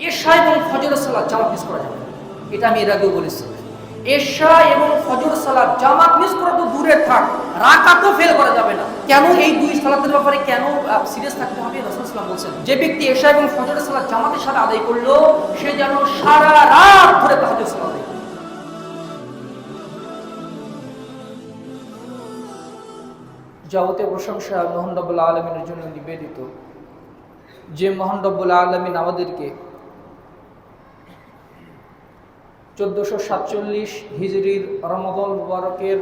এশা এবং ফজরের সালাত জামাত মিস করা যাবে না, এটা আমি এর আগেও বলেছি। এশা এবং ফজর সালাত জামাত মিস করা তো দূরে থাক, রাকাতও ফেল করা যাবে না। কেন এই দুই সালাতের ব্যাপারে কেন সিরিয়াস থাকতে হবে? রাসূল সাল্লাল্লাহু আলাইহি ওয়াসাল্লাম বলছেন, যে ব্যক্তি এশা এবং ফজরের সালাত জামাতের সাথে আদায় করলো, সে যেন সারা রাত ধরে তাহাজ্জুদ সালাত আদায় করে। যাবতীয় প্রশংসা মহান রব্বুল আলামিনের জন্য নিবেদিত, যে মহান রব্বুল আলামিন আমাদেরকে 1447 হিজরির রমাদান মুবারকের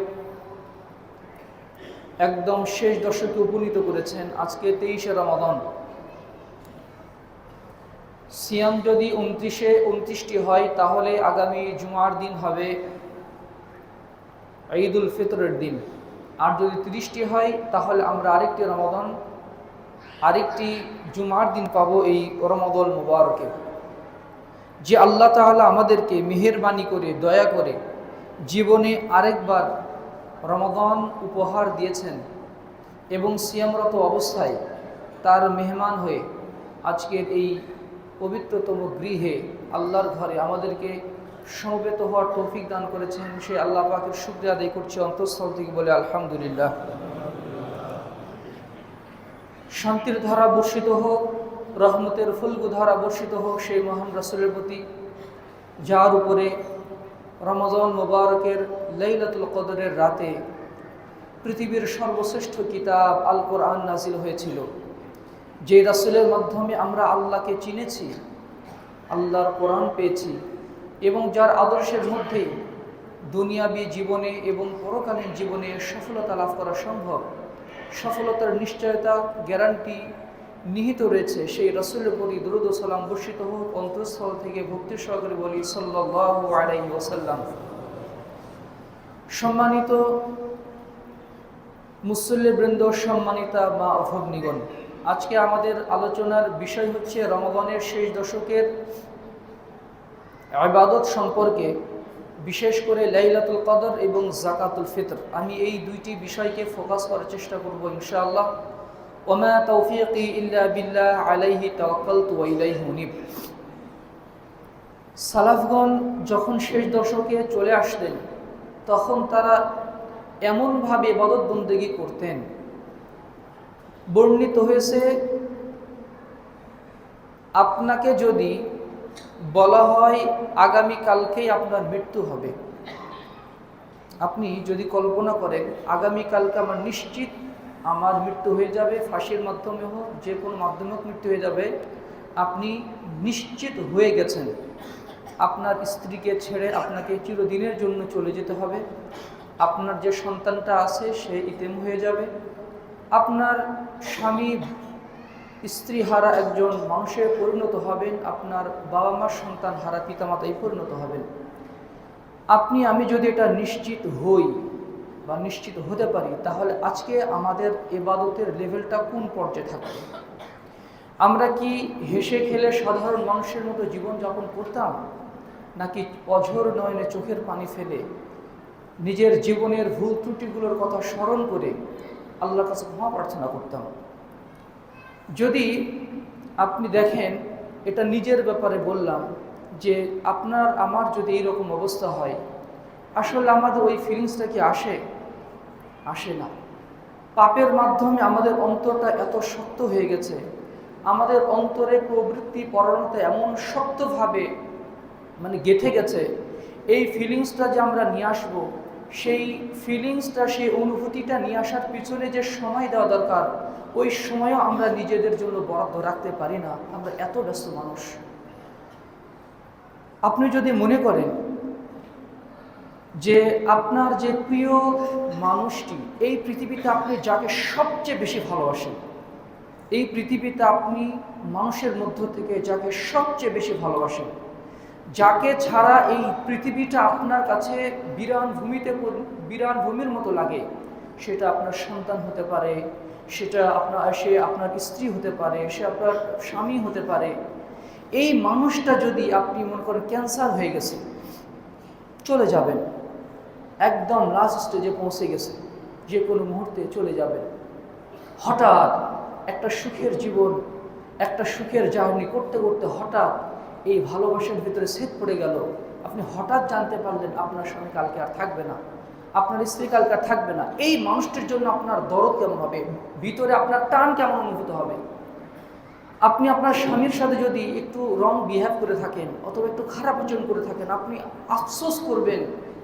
একদম শেষ দশকে উপনীত করেছেন। আজকে 23শে রমাদান। সিয়াম যদি 29টি হয়, তাহলে আগামী জুমার দিন হবে ঈদুল ফিতরের দিন। আর যদি 30টি হয়, তাহলে আমরা আরেকটি রমাদান, আরেকটি জুমার দিন পাবো এই রমাদান মুবারকে। যে আল্লাহ তাআলা আমাদেরকে মেহেরবানি করে, দয়া করে জীবনে আরেকবার রমাদান উপহার দিয়েছেন এবং সিয়ামরত অবস্থায় তার মেহমান হয়ে আজকের এই পবিত্রতম গৃহে, আল্লাহর ঘরে আমাদেরকে সমবেত হওয়ার তৌফিক দান করেছেন। সে আল্লাহ পাকের শুকরিয়া আদায় করছি অন্তঃস্থল থেকে, বলে আলহামদুলিল্লাহ। শান্তির ধারা বর্ষিত হোক, রহমতের ফুলগু ধারা বর্ষিত হোক সেই মহান রাসূলের প্রতি, যার উপরে রমজান মুবারকের লাইলাতুল কদরের রাতে পৃথিবীর সর্বশ্রেষ্ঠ কিতাব আল কোরআন নাজিল হয়েছিল। যে রাসূলের মাধ্যমে আমরা আল্লাহকে চিনেছি, আল্লাহর কোরআন পেয়েছি, এবং যার আদর্শের মধ্যেই দুনিয়াবী জীবনে এবং পরকালীন জীবনে সফলতা লাভ করা সম্ভব, সফলতার নিশ্চয়তা, গ্যারান্টি নিহিত রয়েছে, সেই রাসূলের প্রতি দরুদ ও সালাম বর্ষিত হোক। অন্তঃস্থল থেকে ভক্তি সহকারে বলি সাল্লাল্লাহু আলাইহি ওয়াসাল্লাম। সম্মানিত মুসল্লিবৃন্দ, সম্মানিতা মা ও ভগ্নীগণ, আজকে আমাদের আলোচনার বিষয় হচ্ছে রমাদানের শেষ দশকের ইবাদত সম্পর্কে, বিশেষ করে লাইলাতুল কদর এবং যাকাতুল ফিতর। আমি এই দুইটি বিষয়কে ফোকাস করার চেষ্টা করব ইনশাআল্লাহ। ওমা তৌফিকি ইল্লা বিল্লাহ, আলাইহি তাওয়াক্কালতু ওয়া ইলাইহি উনীব। সালাফগণ যখন শেষ দশকে চলে আসতেন, তখন তারা এমনভাবে ইবাদত বন্দেগী করতেন, বর্ণিত হয়েছে, আপনাকে যদি বলা হয় আগামীকালকেই আপনার মৃত্যু হবে, আপনি যদি কল্পনা করেন আগামীকালকে আমার নিশ্চিত আমার মৃত্যু হয়ে যাবে, ফাঁসির মাধ্যমে হোক, যে কোনো মাধ্যমে হোক মৃত্যু হয়ে যাবে, আপনি নিশ্চিত হয়ে গেছেন আপনার স্ত্রীকে ছেড়ে আপনাকে চিরদিনের জন্য চলে যেতে হবে, আপনার যে সন্তানটা আছে সে ইতেম হয়ে যাবে, আপনার স্বামী স্ত্রী হারা একজন মানুষে পরিণত হবেন, আপনার বাবা মার সন্তান হারা পিতামাতায় পরিণত হবেন। আপনি আমি যদি এটা নিশ্চিত হই বা নিশ্চিত হতে পারি, তাহলে আজকে আমাদের ইবাদতের লেভেলটা কোন পর্যায়ে থাকবে? আমরা কি হেসে খেলে সাধারণ মানুষের মতো জীবনযাপন করতাম, নাকি অঝোর নয়নে চোখের পানি ফেলে নিজের জীবনের ভুল ত্রুটিগুলোর কথা স্মরণ করে আল্লাহর কাছে ক্ষমা প্রার্থনা করতাম? যদি আপনি দেখেন, এটা নিজের ব্যাপারে বললাম, যে আপনার আমার যদি এইরকম অবস্থা হয়, আসলে আমাদের ওই ফিলিংসটা কি আসে না। পাপের মাধ্যমে আমাদের অন্তরটা এত শক্ত হয়ে গেছে, আমাদের অন্তরে প্রবৃত্তি পরায়ণতা এমন শক্তভাবে গেঁথে গেছে, এই ফিলিংসটা যে আমরা নিয়ে আসবো, সেই ফিলিংসটা, সেই অনুভূতিটা নিয়ে আসার পিছনে যে সময় দেওয়া দরকার, ওই সময়ও আমরা নিজেদের জন্য বরাদ্দ রাখতে পারি না। আমরা এত ব্যস্ত মানুষ। আপনি যদি মনে করেন যে আপনার যে প্রিয় মানুষটি, এই পৃথিবীতে আপনি যাকে সবচেয়ে বেশি ভালোবাসেন, এই পৃথিবীতে আপনি মানুষের মধ্য থেকে যাকে সবচেয়ে বেশি ভালোবাসেন, যাকে ছাড়া এই পৃথিবীটা আপনার কাছে বিরান ভূমির মতো লাগে, সেটা আপনার সন্তান হতে পারে, সে আপনার স্ত্রী হতে পারে, সে আপনার স্বামী হতে পারে। এই মানুষটা যদি আপনি মনে করেন ক্যান্সার হয়ে গেছে, চলে যাবেন, একদম লাস্ট স্টেজে পৌঁছে গেছে, যে কোনো মুহূর্তে চলে যাবেন, হঠাৎ একটা সুখের জীবন, একটা সুখের জার্নি করতে করতে হঠাৎ এই ভালোবাসার ভিতরে ছেদ পড়ে গেল, আপনি হঠাৎ জানতে পারলেন আপনার স্বামী কালকে আর থাকবে না, আপনার স্ত্রী কালকে আর থাকবে না, এই মানুষটির জন্য আপনার দরদ কেমন হবে, ভিতরে আপনার টান কেমন অনুভূত হবে? আপনি আপনার স্বামীর সাথে যদি একটু রং বিহেভ করে থাকেন অথবা একটু খারাপ আচরণ করে থাকেন, আপনি আফসোস করবেন,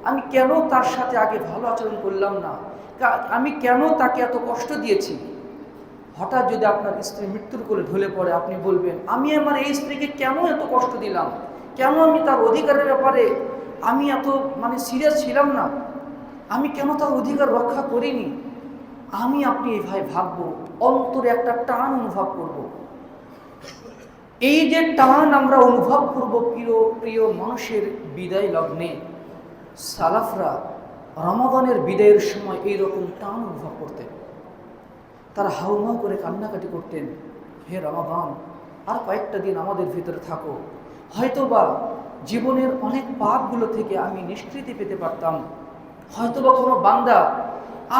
আমি কেন তার সাথে আগে ভালো আচরণ করলাম না, আমি কেন তাকে এত কষ্ট দিয়েছি। হঠাৎ যদি আপনার স্ত্রী মৃত্যুর কোলে ঢলে পড়ে, আপনি বলবেন, আমি আমার এই স্ত্রীকে কেন এত কষ্ট দিলাম, কেন আমি তার অধিকারের ব্যাপারে আমি এত সিরিয়াস ছিলাম না, আমি কেন তার অধিকার রক্ষা করিনি। আপনি এই ভাই ভাববো, অন্তরে একটা টান অনুভব করব। এই যে টান আমরা অনুভব করব প্রিয় প্রিয় মানুষের বিদায় লগ্নে, সালাফরা রমাদানের বিদায়ের সময় এইরকম টান অনুভব করতেন। তারা হাউমাউ করে কান্নাকাটি করতেন, হে রমাদান, আর কয়েকটা দিন আমাদের ভিতরে থাকো, হয়তোবা জীবনের অনেক পাপগুলো থেকে আমি নিষ্কৃতি পেতে পারতাম, হয়তোবা কোনো বান্দা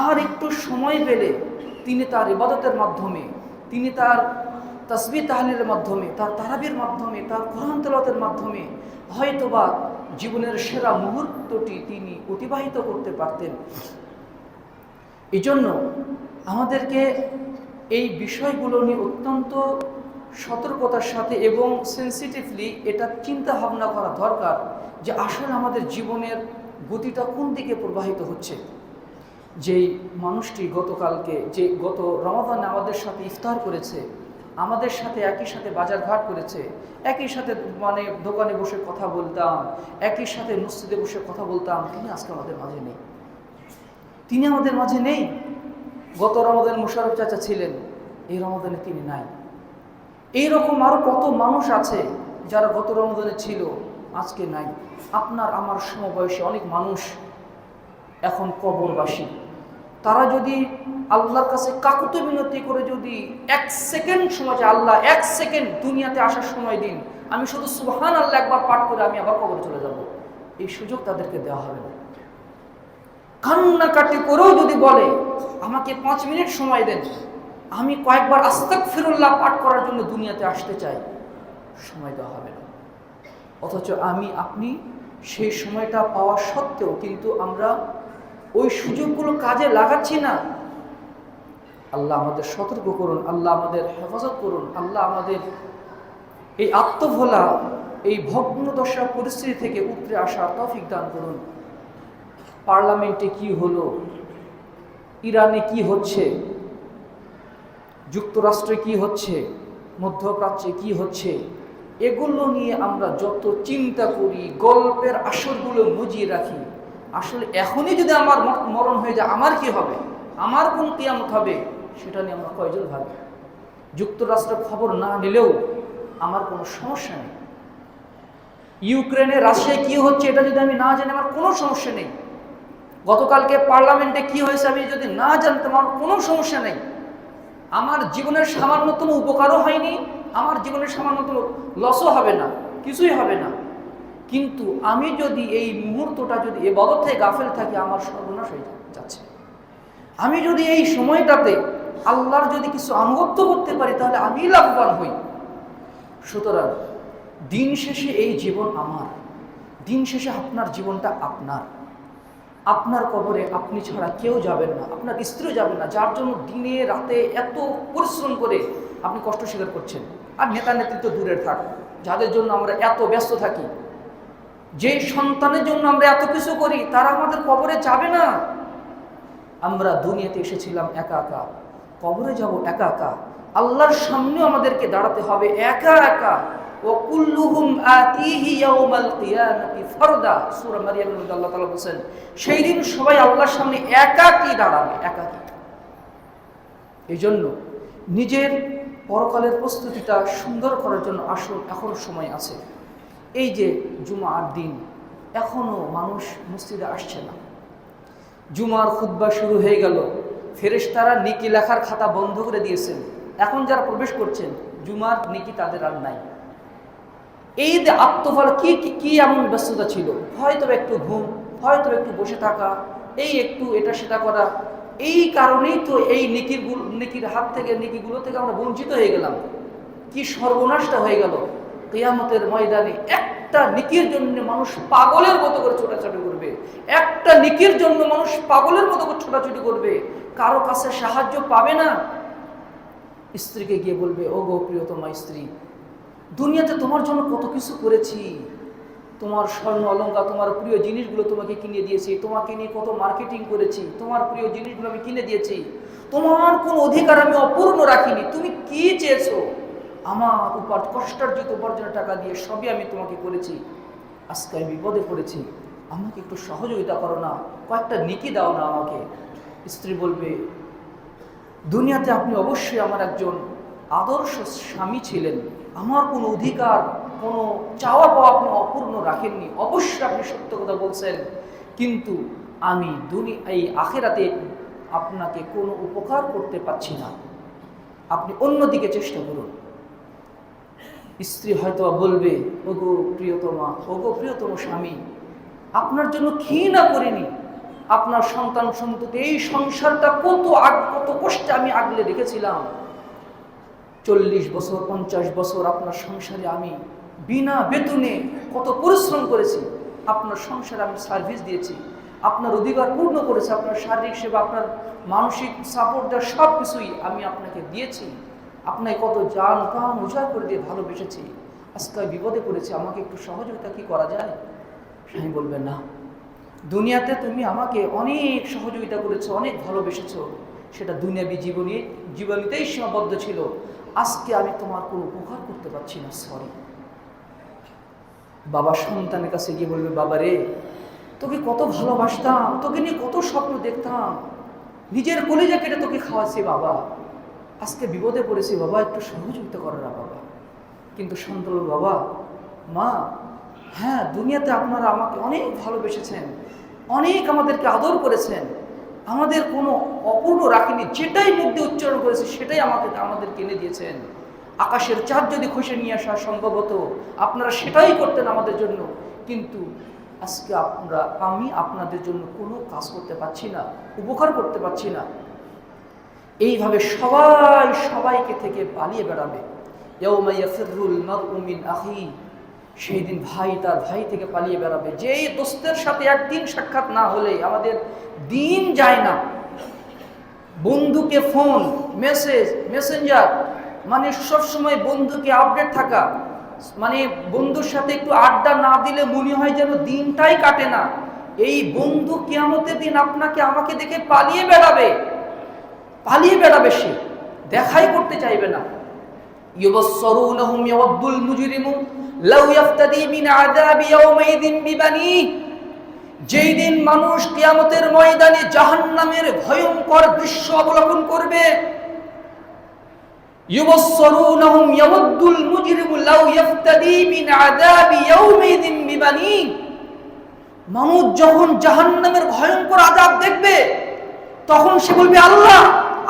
আর একটু সময় পেলে তিনি তার ইবাদতের মাধ্যমে, তিনি তার তাসবিহ তাহলিলের মাধ্যমে, তার তারাবির মাধ্যমে, তার কোরআন তেলাওয়াতের মাধ্যমে হয়তোবা জীবনের সেরা মুহূর্তটি তিনি অতিবাহিত করতে পারতেন। এই জন্য আমাদেরকে এই বিষয়গুলো নিয়ে অত্যন্ত সতর্কতার সাথে এবং সেন্সিটিভলি এটা চিন্তা ভাবনা করা দরকার যে আসলে আমাদের জীবনের গতিটা কোন দিকে প্রবাহিত হচ্ছে। যেই মানুষটি গতকালকে, যে গত রমাদানে আমাদের সাথে ইফতার করেছে, আমাদের সাথে একই সাথে বাজারঘাট করেছে, একই সাথে দোকানে বসে কথা বলতাম, একই সাথে মসজিদে বসে কথা বলতাম, তিনি আজকে আমাদের মাঝে নেই, তিনি আমাদের মাঝে নেই। গত রমাদান মোশাররফ চাচা ছিলেন, এই রমাদানে তিনি নাই। এইরকম আরো কত মানুষ আছে যারা গত রমাদানে ছিল, আজকে নাই। আপনার আমার সমবয়সী অনেক মানুষ এখন কবরবাসী। তারা যদি আল্লাহর কাছে কাকুতি মিনতি করে যদি 1 সেকেন্ড সময়, আল্লাহ 1 সেকেন্ড দুনিয়াতে আসার সময় দিন, আমি শুধু সুবহানাল্লাহ একবার পাঠ করে আমি আবার কবরে চলে যাব, এই সুযোগ তাদেরকে দেওয়া হবে না। কান্নাকাটি করেও যদি বলে আমাকে 5 মিনিট সময় দেন, আমি কয়েকবার আস্তাগফিরুল্লাহ পাঠ করার জন্য দুনিয়াতে আসতে চাই, সময় দেওয়া হবে না। অথচ আপনি সেই সময়টা পাওয়া সত্ত্বেও কিন্তু আমরা ওই সুযোগগুলো কাজে লাগাচ্ছি না। আল্লাহ আমাদের সতর্ক করুন, আল্লাহ আমাদের হেফাজত করুন, আল্লাহ আমাদের এই আত্মভোলা, এই ভগ্নদশা পরিস্থিতি থেকে উতরে আসার তৌফিক দান করুন। পার্লামেন্টে কি হলো, ইরানে কি হচ্ছে, যুক্তরাষ্ট্রে কি হচ্ছে, মধ্যপ্রাচ্যে কি হচ্ছে, এগুলো নিয়ে আমরা যত চিন্তা করি, গল্পের আসরগুলো মুজিয়ে রাখি, আসলে এখনই যদি আমার মরণ হয়ে যায় আমার কি হবে, আমার কোন কিয়ামত হবে, সেটা নিয়ে আমরা কয়জন ভাবি। যুক্তরাষ্ট্রের খবর না নিলেও আমার কোনো সমস্যা নেই, ইউক্রেনে রাশিয়ায় কি হচ্ছে এটা যদি আমি না জানি আমার কোনো সমস্যা নেই, গতকালকে পার্লামেন্টে কি হয়েছে আমি যদি না জানতাম আমার কোনো সমস্যা নেই। আমার জীবনের সামান্যতম উপকারও হয়নি, আমার জীবনের সামান্যতম লসও হবে না, কিছুই হবে না। কিন্তু আমি যদি এই মুহূর্তটা যদি ইবাদত থেকে গাফেল থাকি, আমার সর্বনাশ হয়ে যাচ্ছে। আমি যদি এই সময়টাতে আল্লাহর যদি কিছু আনুগত্য করতে পারি তাহলে আমি লাভবান হই। সুতরাং দিন শেষে এই জীবন আমার, দিন শেষে আপনার জীবনটা আপনার কবরে আপনি ছাড়া কেউ যাবেন না, আপনার স্ত্রীও যাবেন না, যার জন্য দিনে রাতে এত পরিশ্রম করে আপনি কষ্ট স্বীকার করছেন। আর নেতা নেতৃত্ব দূরের থাক, যাদের জন্য আমরা এত ব্যস্ত থাকি, যে সন্তানের জন্য আমরা এত কিছু করি, তারা আমাদের কবরে যাবে না। আমরা দুনিয়াতে এসেছিলাম একা একা, কবরে যাব একা একা, আল্লাহর সামনেও আমাদেরকে দাঁড়াতে হবে একা একা। ওয়াকুল্লুহুম আতিহি ইয়াউমাল কিয়ামাতি ফারদা, সূরা মারইয়ামের মধ্যে আল্লাহ তাআলা বলেন সেই দিন সবাই আল্লাহর সামনে একাকী দাঁড়াবে, একাকী। এই জন্য নিজের পরকালের প্রস্তুতিটা সুন্দর করার জন্য আসুন, এখনো সময় আছে। এই যে জুমার দিন, এখনো মানুষ মসজিদে আসছে না, জুমার খুতবা শুরু হয়ে গেল, ফেরেশতারা নেকি লেখার খাতা বন্ধ করে দিয়েছেন, এখন যারা প্রবেশ করছেন জুমার নেকি তাদের আর নাই। এই যে আত্মফল কি এমন ব্যস্ততা ছিল, হয়তো একটু ঘুম, হয়তো একটু বসে থাকা, এই একটু এটা সেটা করা, এই কারণেই তো এই নেকির হাত থেকে, নেকিগুলো থেকে আমরা বঞ্চিত হয়ে গেলাম। কি সর্বনাশটা হয়ে গেল। কিয়ামতের ময়দানে একটা নেকির জন্য মানুষ পাগলের মতো করে ছোটাছুটি করবে, একটা নেকির জন্য মানুষ পাগলের মতো করে ছোটাছুটি করবে, কারো কাছে সাহায্য পাবে না। স্ত্রীকে গিয়ে বলবে, ও গো প্রিয়তমা স্ত্রী, দুনিয়াতে তোমার জন্য কত কিছু করেছি, তোমার স্বর্ণ অলংকার, তোমার প্রিয় জিনিসগুলো তোমাকে কিনে দিয়েছি, তোমাকে নিয়ে কত মার্কেটিং করেছি, তোমার প্রিয় জিনিসগুলো আমি কিনে দিয়েছি, তোমার কোন অধিকার আমি অপূর্ণ রাখিনি, তুমি কি চেয়েছো আমার কষ্টার্জিত উপার্জনের টাকা দিয়ে সবই আমি তোমাকে করেছি, আজকে আমি বিপদে পড়েছি, আমাকে একটু সহযোগিতা করো না, কয়েকটা নেকি দাও না আমাকে। স্ত্রী বলবে, দুনিয়াতে আপনি অবশ্যই আমার একজন আদর্শ স্বামী ছিলেন, আমার কোনো অধিকার কোনো চাওয়া পাওয়া আপনি অপূর্ণ রাখেননি, অবশ্যই আপনি সত্য কথা বলছেন, কিন্তু আমি এই আখিরাতে আপনাকে কোনো উপকার করতে পারছি না, আপনি অন্যদিকে চেষ্টা করুন। স্ত্রী হয়তো বলবে, ওগো প্রিয়তমা, ওগো প্রিয়তম স্বামী, আপনার জন্য কি না করিনি, আপনার সন্তান সন্ততি, এই সংসারটা কত কষ্টে আমি আগলে রেখেছিলাম, 40 বছর 50 বছর আপনার সংসারে আমি বিনা বেতনে কত পরিশ্রম করেছি, আপনার সংসারে আমি সার্ভিস দিয়েছি, আপনার অধিকার পূর্ণ করেছি, আপনার শারীরিক সেবা, আপনার মানসিক সাপোর্ট দেওয়ার সব কিছুই আমি আপনাকে দিয়েছি, আপনাকে কত জান প্রাণ উজাড় করে দিয়ে ভালোবেসেছি, আজকে বিপদে পড়েছি, আমাকে একটু সহযোগিতা কি করা যায়? স্বামী বলবে, না, দুনিয়াতে তুমি আমাকে অনেক সহযোগিতা করেছো, অনেক ভালোবেসেছো, সেটা দুনিয়াবী জীবনীতেই সীমাবদ্ধ ছিল, আজকে আমি তোমার কোনো উপকার করতে পারছি না, সরি। বাবা সন্তানের কাছে গিয়ে বলবে, বাবা রে, তোকে কত ভালোবাসতাম, তোকে নিয়ে কত স্বপ্ন দেখতাম, নিজের কলিজা কেটে তোকে খাওয়াচ্ছি বাবা, আজকে বিপদে পড়েছি বাবা, একটু সহযোগিতা করো না বাবা। কিন্তু সন্তান, বাবা মা, হ্যাঁ দুনিয়াতে আপনারা আমাকে অনেক ভালোবেসেছেন, অনেক আমাদেরকে আদর করেছেন, আমাদের কোনো অপূর্ণ রাখিনি, যেটাই মুখ দিয়ে উচ্চারণ করেছে সেটাই আমাদের কিনে দিয়েছেন, আকাশের চাঁদ যদি খসে নিয়ে আসা সম্ভব হতো আপনারা সেটাই করতেন আমাদের জন্য, কিন্তু আজকে আমি আপনাদের জন্য কোনো কাজ করতে পারছি না, উপকার করতে পারছি না। এইভাবে সবাইকে থেকে পালিয়ে বেড়াবে। ইয়াউমা ইয়াফিরুল মারউ মিন আখিহি, সেই দিন ভাই তার ভাই থেকে পালিয়ে বেড়াবে। যেই দোস্তের সাথে একদিন সাক্ষাৎ না হলে আমাদের দিন যায় না, বন্ধুকে ফোন মেসেঞ্জার, মানে সবসময় বন্ধুকে আপডেট থাকা, মানে বন্ধুর সাথে একটু আড্ডা না দিলে মনে হয় যেন দিনটাই কাটে না। এই বন্ধু কিয়ামতের দিন আপনাকে আমাকে দেখে পালিয়ে বেড়াবে, সে দেখাই করতে চাইবে না। ইউবসসরুনহুম ইয়াওয়াদ্দুল মুজরিমু লাউ ইয়াফতাদি মিন আযাবি ইয়াওমাইযিন বিবানি, যেই দিন মানুষ কিয়ামতের ময়দানে জাহান্নামের ভয়ঙ্কর দৃশ্য অবলোকন করবে, ইউবসসরুনহুম ইয়াওয়াদ্দুল মুজরিমু লাউ ইয়াফতাদি মিন আযাবি ইয়াওমাইযিন বিবানি, মানুষ যখন জাহান্নামের ভয়ঙ্কর আযাব দেখবে তখন সে বলবে, আল্লাহ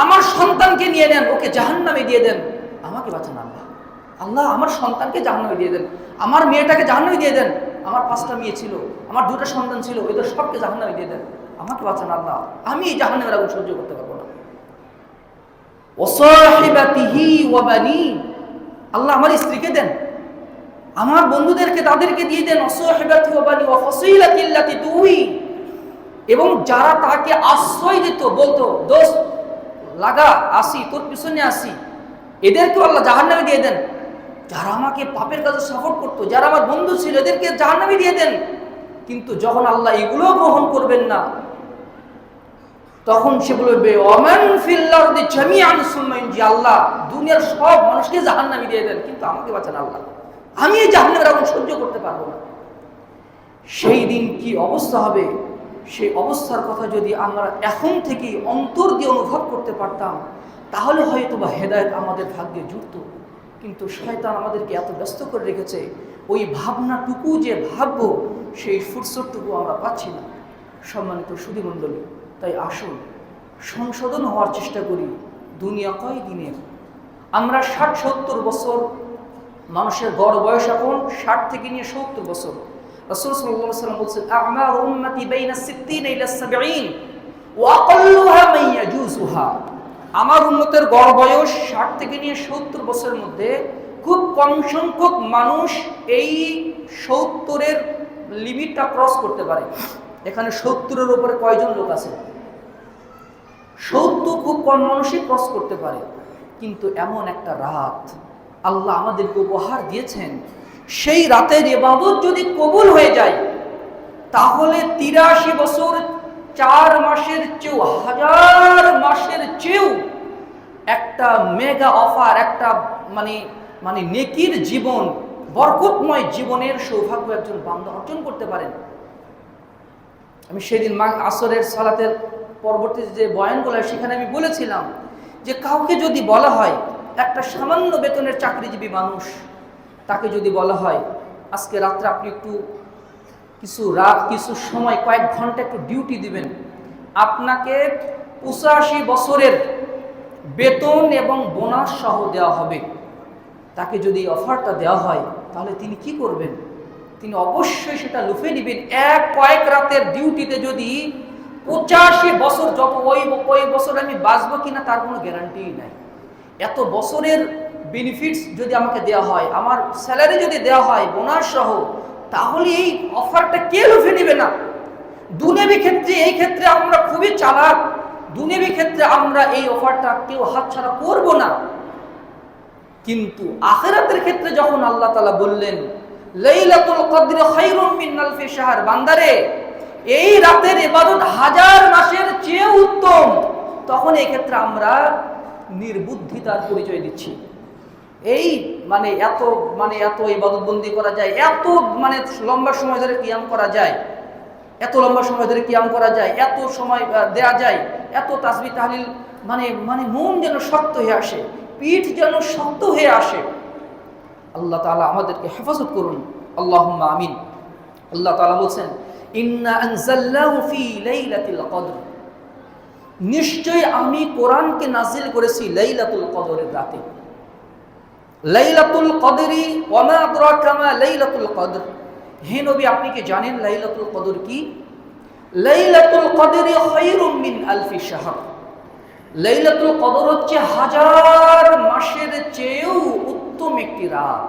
আমার সন্তানকে নিয়ে নেন, ওকে জাহান্নামে দিয়ে দেন, আমাকে বাঁচান আল্লাহ, আল্লাহ আমার সন্তানকে জাহান্নামে দিয়ে দেন, আমার মেয়েটাকে জাহান্নামে দিয়ে দেন, আমার 5টা মেয়ে ছিল, আমার 2টা সন্তান ছিল, ওদের সবকে জাহান্নামে দিয়ে দেন, আমাকে বাঁচান আল্লাহ, আমি এই জাহান্নামের আগুন সহ্য করতে পারবো না। ওয়াসাহিবাতিহি ওয়া বানি, আল্লাহ আমার স্ত্রীকে দেন, আমার বন্ধুদেরকে তাদেরকে দিয়ে দেন, ওয়াসাহিবাতিহি ওয়া বানি ওয়া ফাসিলাতিল্লাতি তুই, এবং যারা তাকে আশ্রয় দিত, বলতো দোস্ত লাগা আসি, তোর পিছনে আসি, এদেরকে আল্লাহ জাহান্নামে দিয়ে দেন। যারা আমাকে পাপের কাজে সাপোর্ট করতো, যারা আমার বন্ধু ছিল, এদেরকে জাহান্নামে দিয়ে দেন। কিন্তু যখন আল্লাহ এগুলো গ্রহণ করবেন না, তখন সে বলবে, ওমান ফিল আরদি জামিআন সুম্মা ইনজি, আল্লাহ দুনিয়ার সব মানুষকে জাহান্নামে দিয়ে দেন, কিন্তু আমাকে বাঁচান আল্লাহ, আমি এই জাহান্নামের আগুন সহ্য করতে পারবো না। সেই দিন কি অবস্থা হবে, সেই অবস্থার কথা যদি আমরা এখন থেকেই অন্তর দিয়ে অনুভব করতে পারতাম, তাহলে হয়তো বা হেদায়েত আমাদের ভাগ্যে জুটত। কিন্তু শয়তান আমাদেরকে এত ব্যস্ত করে রেখেছে, ওই ভাবনাটুকু যে ভাববো সেই ফুরসতটুকু আমরা পাচ্ছি না। সম্মানিত সুধীমণ্ডলী, তাই আসুন সংশোধন হওয়ার চেষ্টা করি। দুনিয়া কয় দিনের, আমরা 60-70 বছর, মানুষের গড় বয়স এখন 60 থেকে নিয়ে 70 বছর। রাসূল সাল্লাল্লাহু আলাইহি ওয়াসাল্লাম বলেছেন, আ'মারু উম্মতি বাইনা 60 ইলা 70 ওয়া আকাল্লুহা মান ইয়াজুজুহা, আমার উম্মতের গড় বয়স 60 থেকে নিয়ে 70 বছরের মধ্যে খুব কম সংখ্যক মানুষ এই 70-এর লিমিটটা ক্রস করতে পারে। এখানে 70-এর উপরে কয়জন লোক আছে? 70 খুব কম মানুষই ক্রস করতে পারে। কিন্তু এমন একটা রাত আল্লাহ আমাদেরকে উপহার দিয়েছেন, সেই রাতের ইবাদত যদি কবুল হয়ে যায় তাহলে 83 বছর 4 মাসের চেয়েও, 1000 মাসের চেয়েও একটা মেগা অফার, একটা মানে নেকির জীবন, বরকতময় জীবনের সৌভাগ্য একজন বান্দা অর্জন করতে পারেন। আমি সেদিন আসরের সালাতের পরবর্তী যে বয়ানগুলো, সেখানে আমি বলেছিলাম যে কাউকে যদি বলা হয়, একটা সামান্য বেতনের চাকরিজীবী মানুষ, তাকে যদি বলা হয় আজকে রাত্রে আপনি একটু কিছু সময়, কয়েক ঘন্টা একটু ডিউটি দিবেন, আপনাকে 85 বছরের বেতন এবং বোনাস সহ দেওয়া হবে, তাকে যদি অফারটা দেওয়া হয় তাহলে তিনি কি করবেন? তিনি অবশ্যই সেটা লুফে নেবেন। কয়েক রাতের ডিউটিতে যদি 85 বছর, যত ওই বছর আমি বাঁচবো কিনা তার কোনো গ্যারান্টিই নাই। এত বছরের বেনিফিটস যদি আমাকে দেওয়া হয়, আমার স্যালারি যদি দেওয়া হয় বোনাস সহ, তাহলে এই অফারটা কে লুফে নেবে না? দুনিয়াবি ক্ষেত্রে, এই ক্ষেত্রে আমরা খুবই চালাক। দুনিয়াবি ক্ষেত্রে আমরা এই অফারটা কেউ হাতছাড়া করব না। কিন্তু আখিরাতের ক্ষেত্রে যখন আল্লাহ তাআলা বললেন লাইলাতুল কদর খায়রুম মিন আলফি শাহর, বান্দারে এই রাতের ইবাদত 1000 মাসের চেয়ে উত্তম, তখন এই ক্ষেত্রে আমরা নির্বুদ্ধিতার পরিচয় দিচ্ছি। এই এত ইবাদতবন্দি করা যায়, এত লম্বা সময় ধরে কিয়াম করা যায়, এত লম্বা সময় ধরে কিয়াম করা যায়, এত সময় দেয়া যায়, এত তাসবিহ তাহলিল, মন যেন শক্ত হয়ে আসে, পিঠ যেন শক্ত হয়ে আসে। আল্লাহ তাআলা আমাদেরকে হেফাজত করুন, আল্লাহুম্মা আমিন। আল্লাহ তাআলা বলছেন ইন্না আনজালনাহু ফি লাইলাতিল কদর, নিশ্চয় আমি কোরআনকে নাজিল করেছি লাইলাতুল কদরের রাতে। লাইলাতুল কদরি ওয়া মা আদরাকা মা লাইলাতুল কদর, হে নবী আপনি কি জানেন লাইলাতুল কদর কি? লাইলাতুল কদরি খায়রুম মিন আলফি শাহর, লাইলাতুল কদর হচ্ছে 1000 মাসের চেয়েও উত্তম একটি রাত।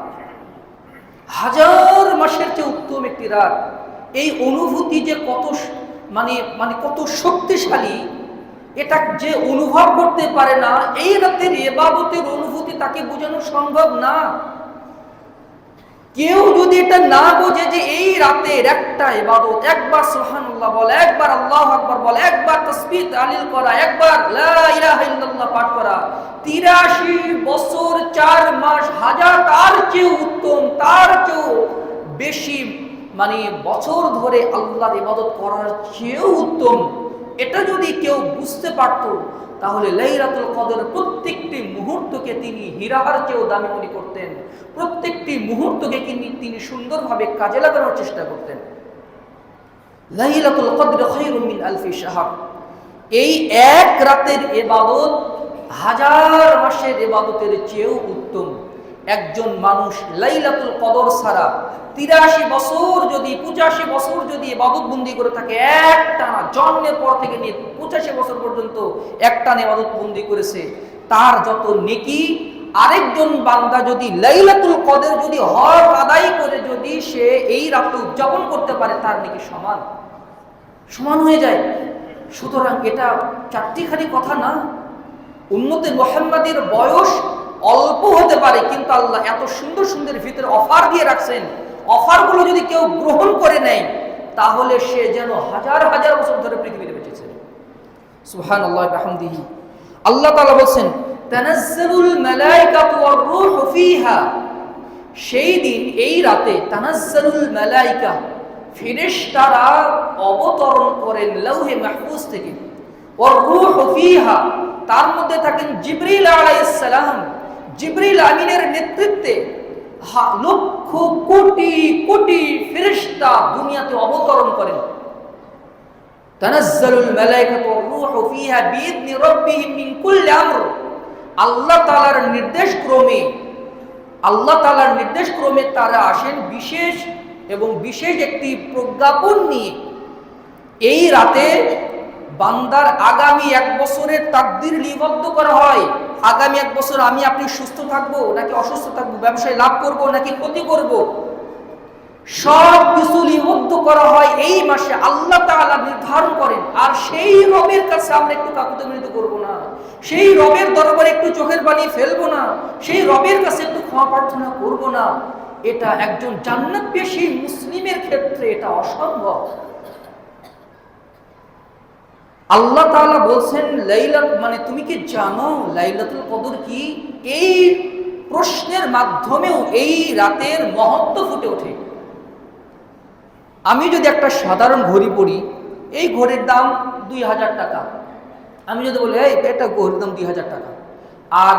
1000 মাসের চেয়ে উত্তম একটি রাত, এই অনুভূতি যে কত কত শক্তিশালী, এটা যে অনুভব করতে পারে না, এই রাতের ইবাদতের অনুভূতি তাকে বোঝানো সম্ভব না। কেউ যদি এটা না বোঝে যে এই রাতের একটা ইবাদত, একবার সুবহানাল্লাহ বলা, একবার আল্লাহু আকবার বলা, একবার তাসবিহ তাহলিল করা, একবার লা ইলাহা ইল্লাল্লাহ পাঠ করা, 83 বছর 4 মাস 1000 তার চেয়ে উত্তম, তার চেয়েও বেশি বছর ধরে আল্লাহর ইবাদত করার চেয়েও উত্তম, এটা যদি কেউ বুঝতে পারত তাহলে লাইলাতুল কদরের প্রত্যেকটি মুহূর্তকে তিনি হীরার চেয়েও দামি মনে করতেন, প্রত্যেকটি মুহূর্তকে তিনি সুন্দরভাবে কাজে লাগানোর চেষ্টা করতেন। লাইলাতুল কদর খায়রুম মিন আলফি শাহর, এই এক রাতের ইবাদত 1000 মাসের ইবাদতের চেয়েও উত্তম। একজন মানুষ লাইলাতুল কদর ছাড়া 83 বছর যদি 85 বছর যদি ইবাদত বন্দি করে থাকে, একটানা জন্মের পর থেকে নিয়ে 85 বছর পর্যন্ত একটানা ইবাদত বন্দি করেছে, তার যত নেকি, আরেকজন বান্দা যদি লাইলাতুল কদর যদি হক আদায় করে যদি সে এই রাতে উদযাপন করতে পারে, তার নেকি সমান হয়ে যায়। সুতরাং এটা চারটিখানি কথা না। উম্মতে মুহাম্মাদের বয়স অল্প হতে পারে, কিন্তু আল্লাহ এত সুন্দর সুন্দর ভিতরে অফার দিয়ে রাখছেন, অফারগুলো যদি কেউ গ্রহণ করে নেয় তাহলে সে যেন হাজার হাজার বছর ধরে পৃথিবীতে বেঁচেছে। সুবহানাল্লাহি ওয়া বিহামদিহি। আল্লাহ তাআলা বলেন তানাজ্জালুল মালায়েকাতু ওয়ার রূহু ফিহা, সেই দিন এই রাতে তানাজ্জালুল মালায়েকা, ফেরেশতারা অবতরণ করেন লৌহে মাহফুজ থেকে, ওয়ার রূহু ফিহা, তার মধ্যে থাকেন জিবরিল আলাইহিস সালাম। জিবরিল আমিনের নেতৃত্বে লক্ষ কোটি কোটি ফেরেশতা দুনিয়াতে অবতরণ করেন। তানাজ্জালুল মালায়েকাতু ওয়ার রূহু ফিহা বিইذনি রাব্বিহিম মিন কুল্লি আমর, আল্লাহ তাআলার নির্দেশ ক্রমে তারা আসেন বিশেষ একটি প্রজ্ঞাপন নিয়ে। এই রাতে বান্দার আগামী 1 বছরের তাকদীর লিপিবদ্ধ করা হয়। আগামী 1 বছর আমি আপনি সুস্থ থাকবো নাকি অসুস্থ থাকবো, ব্যবসায় লাভ করব নাকি ক্ষতি করব, সব কিছু লিপিবদ্ধ করা হয় এই মাসে। আল্লাহ তাআলা নির্ধারণ করেন। আর সেই রবের কাছে আমরা একটু কাকুতি করব না, সেই রবের দরবারে একটু চোখের পানি ফেলবো না, সেই রবের কাছে একটু ক্ষমা প্রার্থনা করব না, এটা একজন জান্নাতবেশী মুসলিমের ক্ষেত্রে এটা অসম্ভব। আল্লাহ তাআলা বলছেন লাইলাত মানে তুমি কি জানো লাইলাতুল কদর কি? এই প্রশ্নের মাধ্যমেও এই রাতের মহত্ব ফুটে ওঠে। আমি যদি একটা সাধারণ ঘড়ি পরি, এই ঘড়ির দাম 2000 টাকা, আমি যদি বলি এই এটা ঘড়ির দাম 2000 টাকা, আর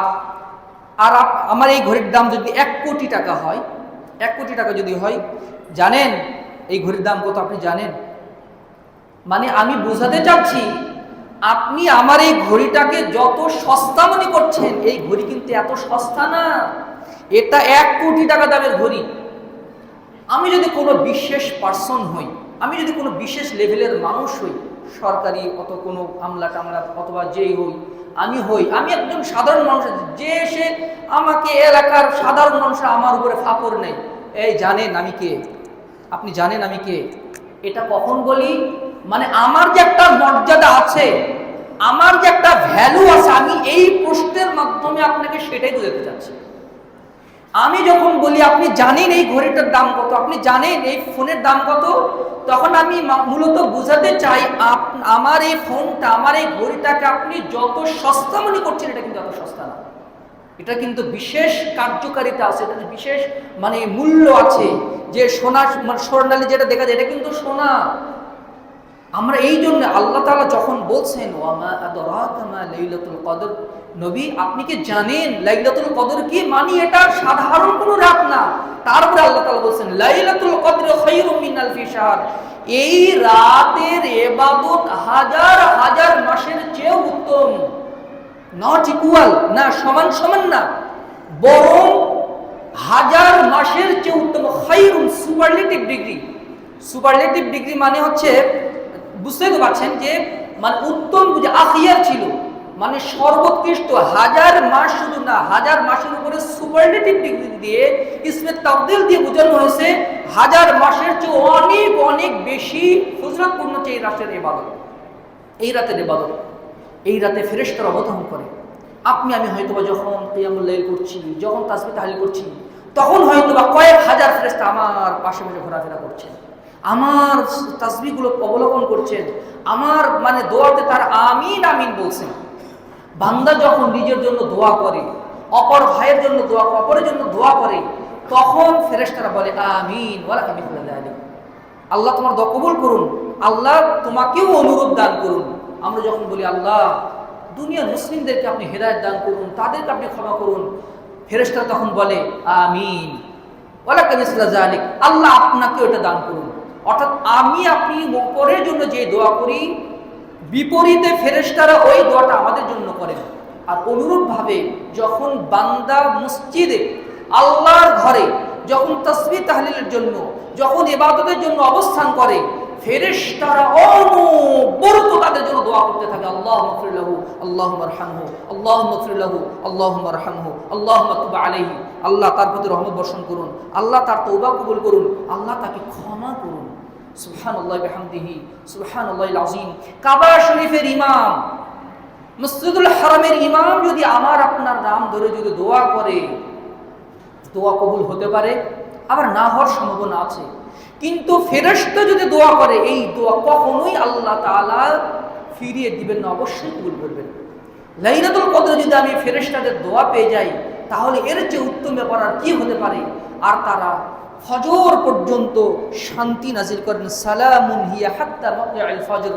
আর আমার এই ঘড়ির দাম যদি 1 কোটি টাকা হয়, 1 কোটি টাকা যদি হয়, জানেন এই ঘড়ির দাম কত আপনি জানেন? মানে আমি বোঝাতে চাচ্ছি, আপনি আমার এই ঘড়িটাকে যত সস্তা মনে করছেন, এই ঘড়ি কিন্তু এত সস্তা না, এটা 1 কোটি টাকা দামের ঘড়ি। আমি যদি কোনো বিশেষ পার্সন হই, আমি যদি কোনো বিশেষ লেভেলের মানুষ হই, সরকারি অত কোনো আমলা টামলা অথবা যেই আমি একজন সাধারণ মানুষ, যে এসে আমাকে এলাকার সাধারণ মানুষ আমার উপরে ফাপড় নেই, এই জানেন আমি কে? আপনি জানেন আমি কে? এটা কখন বলি? মানে আমার যে একটা মর্যাদা আছে, আমার যে একটা ভ্যালু আছে, আমি এই প্রশ্নের মাধ্যমে আপনাকে সেটাই বোঝাতে চাচ্ছি। আমি যখন বলি আপনি জানেন এই ঘড়িটার দাম কত, আপনি জানেন এই ফোনের দাম কত, তখন আমি মূলত বোঝাতে চাই আমার এই ফোনটা, আমার এই ঘড়িটাকে আপনি যত সস্তা মনে করছেন, এটা কিন্তু এত সস্তা না। এটা কিন্তু বিশেষ কার্যকারিতা আছে, এটা বিশেষ মানে মূল্য আছে। যে সোনা মানে স্বর্ণালী যেটা দেখা যায়, এটা কিন্তু সোনা। আমরা এই জন্য আল্লাহ তাআলা যখন বলছেন ওয়ামা আদরাকা মা লাইলাতুল কদর, নবী আপনি কি জানেন লাইলাতুল কদর কি? মানে এটা সাধারণ কোনো রাত না। তারপরে আল্লাহ তাআলা বলছেন লাইলাতুল কদর খায়রুম মিন আলফি শাহর, এই রাতের ইবাদত হাজার হাজার মাসের চেয়ে উত্তম। নট ইকুয়াল না, সমান সমান না, বরং হাজার মাসের চেয়ে উত্তম। খায়রুম সুপারলেটিভ ডিগ্রি, সুপারলেটিভ ডিগ্রি মানে হচ্ছে বুঝতে তো পারছেন যে মানে উত্তম বুঝে আখিয়ার ছিল, মানে সর্বোৎকৃষ্ট। হাজার মাস শুধু না, হাজার মাসের উপরে সুপারলেটিভ ডিগ্রি দিয়ে ইসমে তাফদীল দিয়ে বোঝানো হয়েছে হাজার মাসের চেয়ে অনেক অনেক বেশি ফজিলতপূর্ণ এই রাতের ইবাদত, এই রাতের ইবাদত। এই রাতে ফেরেশতারা অবতরণ করে। আপনি আমি হয়তোবা যখন কিয়ামুল লাইল করছি, যখন তাসবিহ তাহলিল করছি, তখন হয়তোবা কয়েক হাজার ফেরেশতা আমার পাশে পাশে ঘোরাফেরা করছে, আমার তাসবিহগুলো অবলোকন করছেন, আমার মানে দোয়াতে তার আমিন আমিন বলছেন। বান্দা যখন নিজের জন্য দোয়া করে, অপর ভাইয়ের জন্য দোয়া করে, অপরের জন্য দোয়া করে, তখন ফেরেশতারা বলে আমিন ওয়ালাকা মিসলু যালিক, আল্লাহ তোমার দোয়া কবুল করুন, আল্লাহ তোমাকেও অনুরূপ দান করুন। আমরা যখন বলি আল্লাহ দুনিয়ার মুসলিমদেরকে আপনি হেদায়েত দান করুন, তাদেরকে আপনি ক্ষমা করুন, ফেরেশতারা তখন বলে আমিন ওয়ালাকা মিসলু যালিক, আল্লাহ আপনাকেও এটা দান করুন। অর্থাৎ আমি আপনি অপরের জন্য যে দোয়া করি, বিপরীতে ফেরেশতারা ওই দোয়াটা আমাদের জন্য করেন। আর অনুরূপভাবে যখন বান্দা মসজিদে আল্লাহর ঘরে যখন তাসবিহ তাহলিলের জন্য, যখন ইবাদতের জন্য অবস্থান করে, ফেরেশতারা অনবরত তাদের জন্য দোয়া করতে থাকে, আল্লাহুম্মা গফির লাহু, আল্লাহুম্মা আরহামহু, আল্লাহুম্মা গফির লাহু, আল্লাহুম্মা আরহামহু, আল্লাহুম্মা তুব আলাইহি, আল্লাহ তার প্রতি রহমত বর্ষণ করুন, আল্লাহ তার তওবা কবুল করুন, আল্লাহ তাকে ক্ষমা করুন। সুবহানাল্লাহি বিহামদিহি, সুবহানাল্লাহিল আযীম। কাবা শরীফের ইমাম, মসজিদুল হারামের ইমাম যদি আমার আপনার নাম ধরে যদি দোয়া করে, দোয়া কবুল হতে পারে, আবার না হওয়ার সম্ভাবনা আছে। কিন্তু ফেরেশতা যদি দোয়া করে, এই দোয়া কখনোই আল্লাহ তাআলা ফিরিয়ে দিবেন না, অবশ্যই কবুল করবেন। লাইলাতুল কদর যদি আমি ফেরেশতাদের দোয়া পেয়ে যাই, তাহলে এর চেয়ে উত্তম ব্যাপার আর কি হতে পারে? আর তারা ফজর পর্যন্ত শান্তি নাজিল করেন, সালামুন হিয়া হাত্তা মাতলাইল ফজর,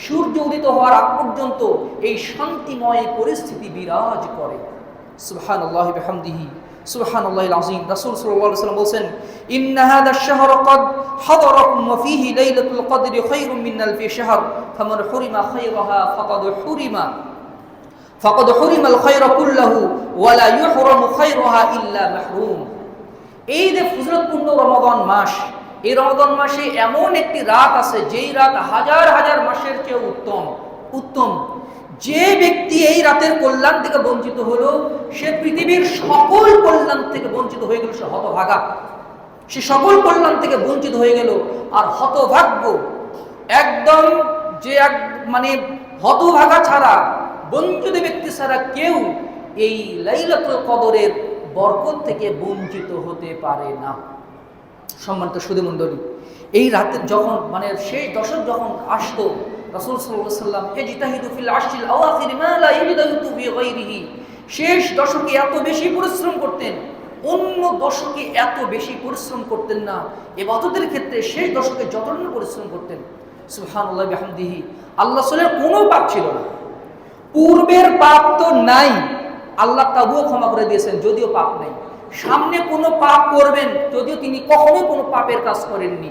সূর্য উদিত হওয়ার আগ পর্যন্ত এই শান্তিময় পরিস্থিতি বিরাজ করে। সুবহানাল্লাহি বিহামদিহি, সুবহানাল্লাহিল আযীম। রাসূল সাল্লাল্লাহু আলাইহি ওয়াসাল্লাম বলেন ইন্না হাযা আশ-শাহরা ক্বাদ হাদারাকুম ওয়া ফীহি লাইলাতুল কদরি খায়রুম মিন আলফি শাহর ফামান হুরিমা খায়রাহা ফাকাদ হুরিমাল খায়রা কুল্লাহু ওয়া লা ইউহরামু খায়রাহা ইল্লা মাহরুম। এই যে ফজিলতপূর্ণ রমাদান মাস, এই রমাদান মাসে এমন একটি রাত আছে যেই রাত হাজার হাজার মাসের চেয়ে উত্তম। উত্তম। যে ব্যক্তি এই রাতের কল্যাণ থেকে বঞ্চিত হলো, সে পৃথিবীর সকল কল্যাণ থেকে বঞ্চিত হয়ে গেল, সে হতভাগা, সে সকল কল্যাণ থেকে বঞ্চিত হয়ে গেল। আর হতভাগ্য একদম যে মানে হতভাগা ছাড়া, বঞ্চিত ব্যক্তি ছাড়া কেউ এই লাইলাতুল কদরের বরকত থেকে বঞ্চিত হতে পারে না। সম্মানিত সুধীমণ্ডলী, এই রাতে যখন মানে শেষ দশক যখন আসতো, রাসূল সাল্লাল্লাহু আলাইহি ওয়াসাল্লাম ইজতাহিদু ফিল আশরিল আওয়াখির মা লা ইজতাহিদু ফি গায়রিহি, শেষ দশকে এত বেশি পরিশ্রম করতেন, অন্য দশকে এত বেশি পরিশ্রম করতেন না। ইবাদতের ক্ষেত্রে শেষ দশকে যতটা পরিশ্রম করতেন, সুবহানাল্লাহি বিহামদিহি। আল্লাহ রাসূলের কোনো পাপ ছিল না, পূর্বের পাপ তো নাই, আল্লাহ তবুও ক্ষমা করে দিয়েছেন যদিও পাপ নেই। সামনে কোনো পাপ করবেন যদিও তিনি কখনোই কোনো পাপের কাজ করেননি।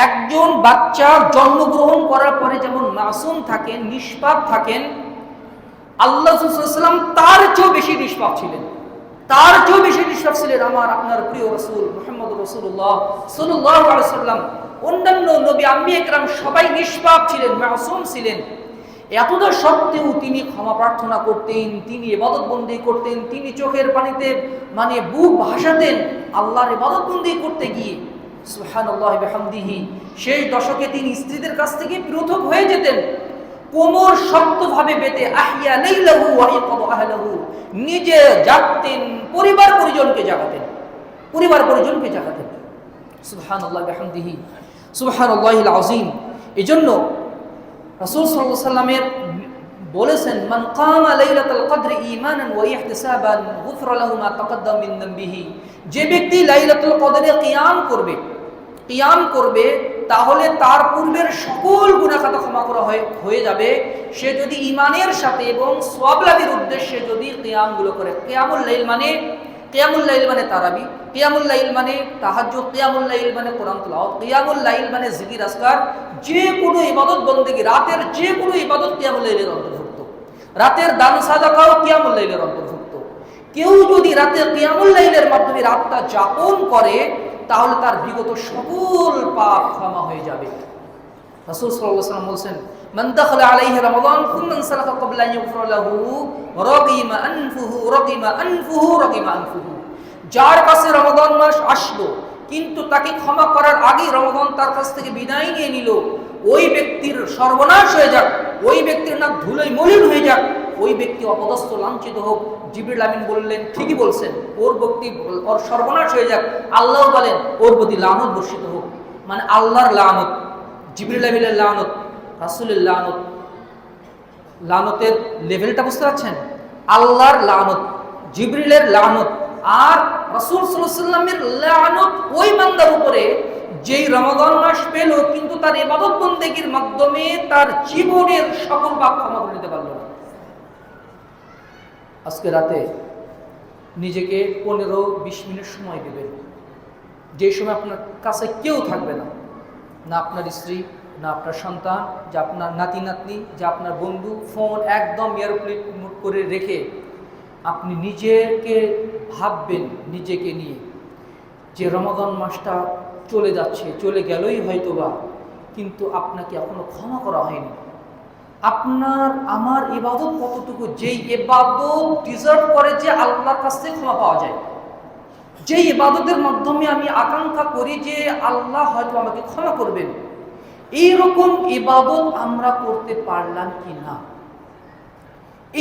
একজন বাচ্চা জন্মগ্রহণ করার পরে যেমন মাসুম থাকেন, নিষ্পাপ থাকেন, আল্লাহ রাসূল সাল্লাল্লাহু আলাইহি ওয়াসাল্লাম তার চেয়েও বেশি নিষ্পাপ ছিলেন, তার চেয়েও বেশি নিষ্পাপ ছিলেন আমার আপনার প্রিয় রাসূল মুহাম্মদ রাসূলুল্লাহ সাল্লাল্লাহু আলাইহি ওয়াসাল্লাম। অন্যান্য নবী আম্বিয়া কেরাম সবাই নিষ্পাপ ছিলেন, মাসুম ছিলেন। এতটা সত্ত্বেও তিনি ক্ষমা প্রার্থনা করতেন, তিনি ইবাদত বন্দেগী করতেন, তিনি চোখের পানিতে মানে বুক ভাসাতেন আল্লাহর ইবাদত বন্দেগী করতে গিয়ে। সুবহানাল্লাহি বিহামদিহি। শেষ দশকে তিনি স্ত্রীদের কাছ থেকে পৃথক হয়ে যেতেন, কোমর শক্তভাবে বেঁধে আহিয়া লাইলাহু ওয়া ইয়াকাদু আহলাহু, নিজে জাগতেন, পরিবার পরিজনকে জাগাতেন, পরিবার পরিজনকে জাগাতেন। সুবহানাল্লাহি বিহামদিহি, সুবহানাল্লাহিল আযীম। এজন্য রাসূল সাল্লাল্লাহু আলাইহি ওয়াসাল্লামের বলেছেন, মান কামা লাইলাতুল কদরি ঈমানান ওয়া ইহতিসাবান গুফরা লাহু মা তাকাদ্দাম মিন যামবিহি, যে ব্যক্তি লাইলাতুল কদরে কিয়াম করবে তাহলে তার পূর্বের সকল গুনাহ খাতা ক্ষমা করা হয়ে যাবে, সে যদি ঈমানের সাথে এবং সওয়াব লাভের উদ্দেশ্যে যদি কিয়ামগুলো করে। কিয়ামুল লাইল মানে তারাবি, কিয়ামুল লাইল মানে তাহাজ্জুদ, কিয়ামুল লাইল মানে কোরআন তিলাওয়াত, কিয়ামুল লাইল মানে জিকির আজকার, যে কোনো ইবাদত বন্দেগী, রাতের যে কোনো ইবাদত কিয়ামুল লাইলের অন্তর্ভুক্ত। রাতের দান সাদাকাও কিয়ামুল লাইলের অন্তর্ভুক্ত। কেউ যদি রাতে কিয়ামুল লাইলের মাধ্যমে রাতটা যাপন করে তাহলে তার বিগত সকল পাপ ক্ষমা হয়ে যাবে। রাসূল সাল্লাল্লাহু আলাইহি ওয়াসাল্লাম বলেন, মান দাখালা আলাইহি রমাদান সুম্মা সালাকা ক্বাবলা আন ইগফিরা লাহু রাগিমা আনফুহু, যার কাছে রমাদান মাস আসলো কিন্তু তাকে ক্ষমা করার আগেই রমাদান তার কাছ থেকে বিদায় নিয়ে নিল, ওই ব্যক্তির সর্বনাশ হয়ে যাক, ওই ব্যক্তির নাক ধুলোয় মলিন হয়ে যাক, ওই ব্যক্তি অপদস্থ লাঞ্ছিত হোক। জিবরিল আমিন বললেন, ঠিকই বলছেন, ওর সর্বনাশ হয়ে যাক। আল্লাহ বলেন ওর প্রতি লানত বর্ষিত হোক, মানে আল্লাহর লানত, জিবরিল আমিনের লানত, রাসূলের লানত। লানতের লেভেলটা বুঝতে পারছেন? আল্লাহর লানত, জিবরিলের লানত আর রাসূল সাল্লাল্লাহু আলাইহি ওয়াসাল্লামের লানত ওই বান্দার উপরে যেই রমাদান মাস পেল কিন্তু তার ইবাদত বন্দেগীর মাধ্যমে তার জীবনের সকল পাপ ক্ষমা করে নিতে পারল না। আজকে রাতে নিজেকে 15-20 মিনিট সময় দেবেন, যে সময় আপনার কাছে কেউ থাকবে না, না আপনার স্ত্রী, না আপনার সন্তান, যে আপনার নাতি নাতনি, যে আপনার বন্ধু, ফোন একদম এয়ারপ্লেন মোড করে রেখে আপনি নিজেকে ভাববেন, নিজেকে নিয়ে যে রমাদান মাসটা চলে যাচ্ছে, চলে গেলই হয়তোবা, কিন্তু আপনাকে এখনো ক্ষমা করা হয়নি। আপনার আমার ইবাদত কতটুকু, যেই ইবাদত ডিজার্ভ করে যে আল্লাহর কাছ থেকে ক্ষমা পাওয়া যায়, যেই ইবাদতের মাধ্যমে আমি আকাঙ্ক্ষা করি যে আল্লাহ হয়তো আমাকে ক্ষমা করবেন, এইরকম ইবাদত আমরা করতে পারলাম কি না?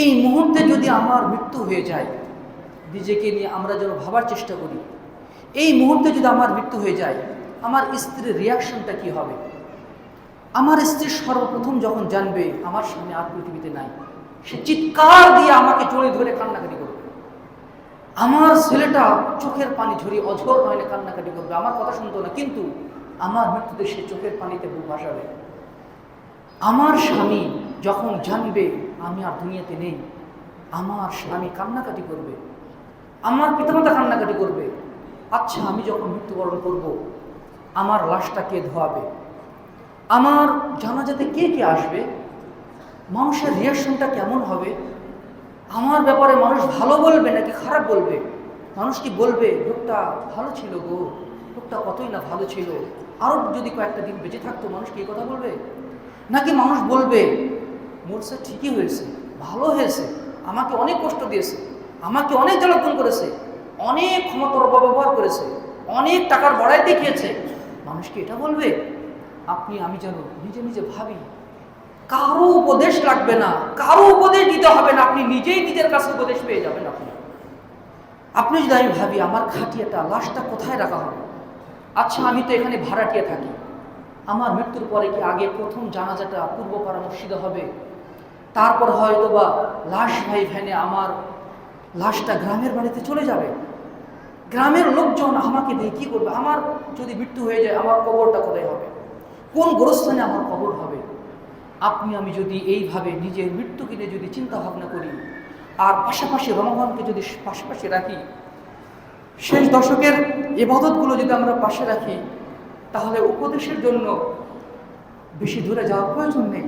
এই মুহূর্তে যদি আমার মৃত্যু হয়ে যায়, নিজেকে নিয়ে আমরা যেন ভাবার চেষ্টা করি, এই মুহূর্তে যদি আমার মৃত্যু হয়ে যায় আমার স্ত্রীর রিয়াকশনটা কি হবে? আমার স্ত্রী সর্বপ্রথম যখন জানবে আমার স্বামী আর পৃথিবীতে নাই, সে চিৎকার দিয়ে আমাকে জড়িয়ে ধরে কান্নাকাটি করবে। আমার ছেলেটা চোখের পানি ঝরিয়ে অঝোর নয়নে কান্নাকাটি করবে, আমার কথা শুনতো না, কিন্তু আমার মৃত্যুতে সে চোখের পানিতে বুক ভাসাবে। আমার স্বামী যখন জানবে আমি আর দুনিয়াতে নেই, আমার স্বামী কান্নাকাটি করবে, আমার পিতামাতা কান্নাকাটি করবে। আচ্ছা, আমি যখন মৃত্যুবরণ করব আমার লাশটা কে ধোয়াবে? আমার জানাজাতে কে কে আসবে? মানুষের রিয়াকশনটা কেমন হবে? আমার ব্যাপারে মানুষ ভালো বলবে নাকি খারাপ বলবে? মানুষ কি বলবে লোকটা ভালো ছিল গো, লোকটা কতই না ভালো ছিল, আরও যদি কয়েকটা দিন বেঁচে থাকতো মানুষ কি কথা বলবে? নাকি মানুষ বলবে মরছে ঠিকই হয়েছে, ভালো হয়েছে, আমাকে অনেক কষ্ট দিয়েছে, আমাকে অনেক জ্বালাতন করেছে, অনেক ক্ষমতার অপব্যবহার করেছে, অনেক টাকার বড়াই দেখিয়েছে, মানুষকে এটা বলবে? আপনি আমি যেন নিজে নিজে ভাবি, কারো উপদেশ লাগবে না, কারো উপদেশ দিতে হবে না, আপনি নিজেই নিজের কাছে উপদেশ পেয়ে যাবেন। আপনি যদি আমি ভাবি আমার খাটিয়াটা, লাশটা কোথায় রাখা হবে? আচ্ছা, আমি তো এখানে ভাড়াটিয়া থাকি, আমার মৃত্যুর পরে কি আগে প্রথম জানাজাটা পূর্বপাড়া মসজিদে হবে, তারপর হয়তো বা লাশ ভাই ভ্যানে আমার লাশটা গ্রামের বাড়িতে চলে যাবে, গ্রামের লোকজন আমাকে দিয়ে কী করবে? আমার যদি মৃত্যু হয়ে যায় আমার কবরটা কোথায় হবে? কোন গোরস্থানে আমার কবর হবে? আপনি আমি যদি এইভাবে নিজের মৃত্যুকে নিয়ে যদি চিন্তা ভাবনা করি, আর পাশাপাশি রমজানকে যদি পাশাপাশি রাখি, শেষ দশকের ইবাদতগুলো যদি আমরা পাশে রাখি, তাহলে উপদেশের জন্য বেশি দূরে যাওয়ার প্রয়োজন নেই।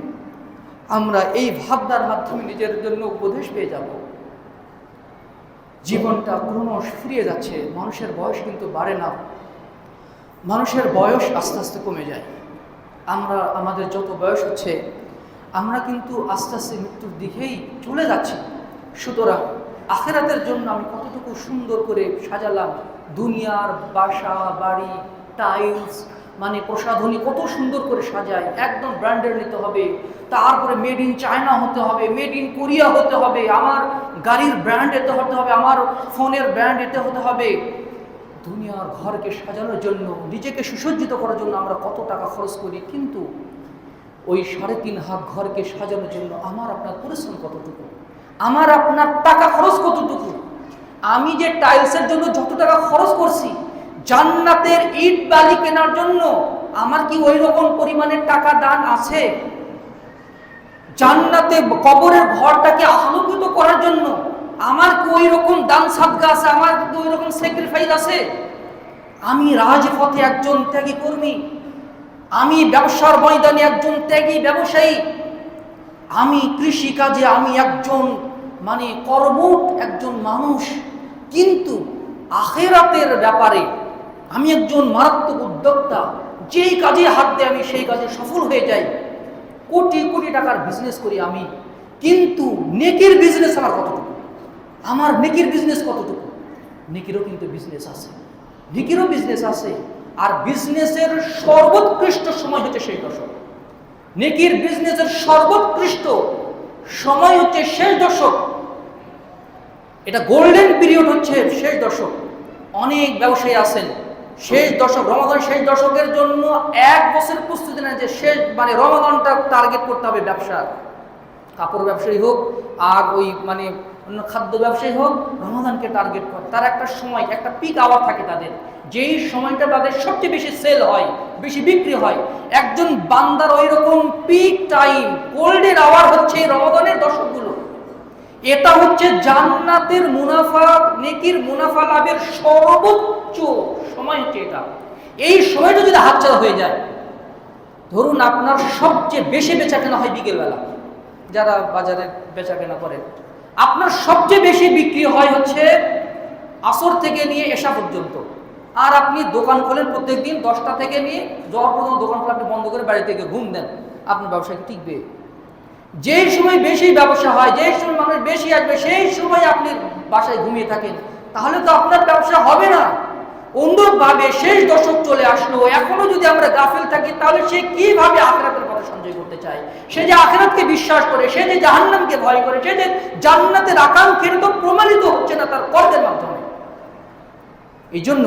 আমরা এই ভাবনার মাধ্যমে নিজের জন্য উপদেশ পেয়ে যাব। জীবনটা ক্রমশ ফিরিয়ে যাচ্ছে, মানুষের বয়স কিন্তু বাড়ে না, মানুষের বয়স আস্তে আস্তে কমে যায়। আমরা আমাদের যত বয়স হচ্ছে আমরা কিন্তু আস্তে আস্তে মৃত্যুর দিকেই চলে যাচ্ছি। সুতরাং আখিরাতের জন্য আমি কতটুকু সুন্দর করে সাজালাম, দুনিয়ার বাসা বাড়ি টাইলস মানে প্রসাধনী কত সুন্দর করে সাজায়, একদম ব্র্যান্ডেড নিতে হবে, তারপরে মেড ইন চায়না হতে হবে, মেড ইন কোরিয়া হতে হবে, আমার গাড়ির ব্র্যান্ড এতে হতে হবে, আমার ফোনের ব্র্যান্ড এতে হতে হবে। দুনিয়ার ঘরকে সাজানোর জন্য, নিজেকে সুসজ্জিত করার জন্য আমরা কত টাকা খরচ করি, কিন্তু ওই 3.5 হাত ঘরকে সাজানোর জন্য আমার আপনার পরিশ্রম কতটুকু, আমার আপনার টাকা খরচ কতটুকু? আমি যে টাইলসের জন্য যত টাকা খরচ করছি, জান্নাতের ইট বালি কেনার জন্য আমার কি ওই রকম পরিমাণের টাকা দান আছে? জান্নাতে কবরের ঘরটাকে আলোকিত করার জন্য আমার কি ওই রকম দান সাদকা আছে? আমার কি ওই রকম স্যাক্রিফাইস আছে? আমি রাজপথে একজন ত্যাগী কর্মী, আমি ব্যবসার ময়দানে একজন ত্যাগী ব্যবসায়ী, আমি কৃষিকাজে আমি একজন মানে কর্মঠ একজন মানুষ, কিন্তু আখিরাতের ব্যাপারে আমি একজন মারাত্মক উদ্যোক্তা। যেই কাজে হাত দিয়ে আমি সেই কাজে সফল হয়ে যাই, কোটি কোটি টাকার বিজনেস করি আমি, কিন্তু নেকির বিজনেস আমার কতটুকু? আমার নেকির বিজনেস কতটুকু? নেকিরও কিন্তু বিজনেস আছে, নেকিরও বিজনেস আছে। আর বিজনেসের সর্বোৎকৃষ্ট সময় হচ্ছে শেষ দশক। নেকির বিজনেসের সর্বোৎকৃষ্ট সময় হচ্ছে শেষ দশক। এটা গোল্ডেন পিরিয়ড হচ্ছে শেষ দশক। অনেক ব্যবসায়ী আছেন শেষ দশক, রমাদান শেষ দশকের জন্য 1 বছর প্রস্তুতি নেয় যে শেষ মানে রমাদানটা টার্গেট করতে হবে। ব্যবসা, কাপড় ব্যবসায়ী হোক আর ওই মানে অন্য খাদ্য ব্যবসায়ী হোক, রমাদানকে টার্গেট করে। তার একটা সময়, একটা পিক আওয়ার থাকে তাদের, যেই সময়টা তাদের সবচেয়ে বেশি সেল হয়, বেশি বিক্রি হয়। একজন বান্দার ওই রকম পিক টাইম, গোল্ডেন আওয়ার হচ্ছে রমাদানের দশকগুলো। এটা হচ্ছে জান্নাতের মুনাফা, নেকির মুনাফা লাভের সর্বোচ্চ সময় হচ্ছে এটা। এই সময়টা যদি হাতছাড়া হয়ে যায়, ধরুন আপনার সবচেয়ে বেশি বেচাকেনা হয় বিকেলবেলা, যারা বাজারে বেচাকেনা করেন, আপনার সবচেয়ে বেশি বিক্রি হয় হচ্ছে আসর থেকে নিয়ে এশা পর্যন্ত। আর আপনি দোকান খোলেন প্রত্যেক দিন 10টা থেকে নিয়ে যাওয়ার পর্যন্ত দোকান খোলা আপনি বন্ধ করে বাড়ি থেকে ঘুম দেন, আপনার ব্যবসা কি টিকবে? যেই সময় বেশি ব্যবসা হয়, যেই সময় মানুষ বেশি আসবে, সেই সময় আপনি বাসায় ঘুমিয়ে থাকেন, তাহলে তো আপনার ব্যবসা হবে না। অন্যভাবে শেষ দশক চলে আসলো, এখনো যদি আমরা গাফিল থাকি, তাহলে সে কিভাবে আখিরাতের কথা সঞ্চয় করতে চায়? সে যে আখিরাতকে বিশ্বাস করে, সে যে জাহান্নামকে ভয় করে, সে যে জান্নাতের আকাঙ্ক্ষা, তো প্রমাণিত হচ্ছে না তার কর্মের মাধ্যমে। এই জন্য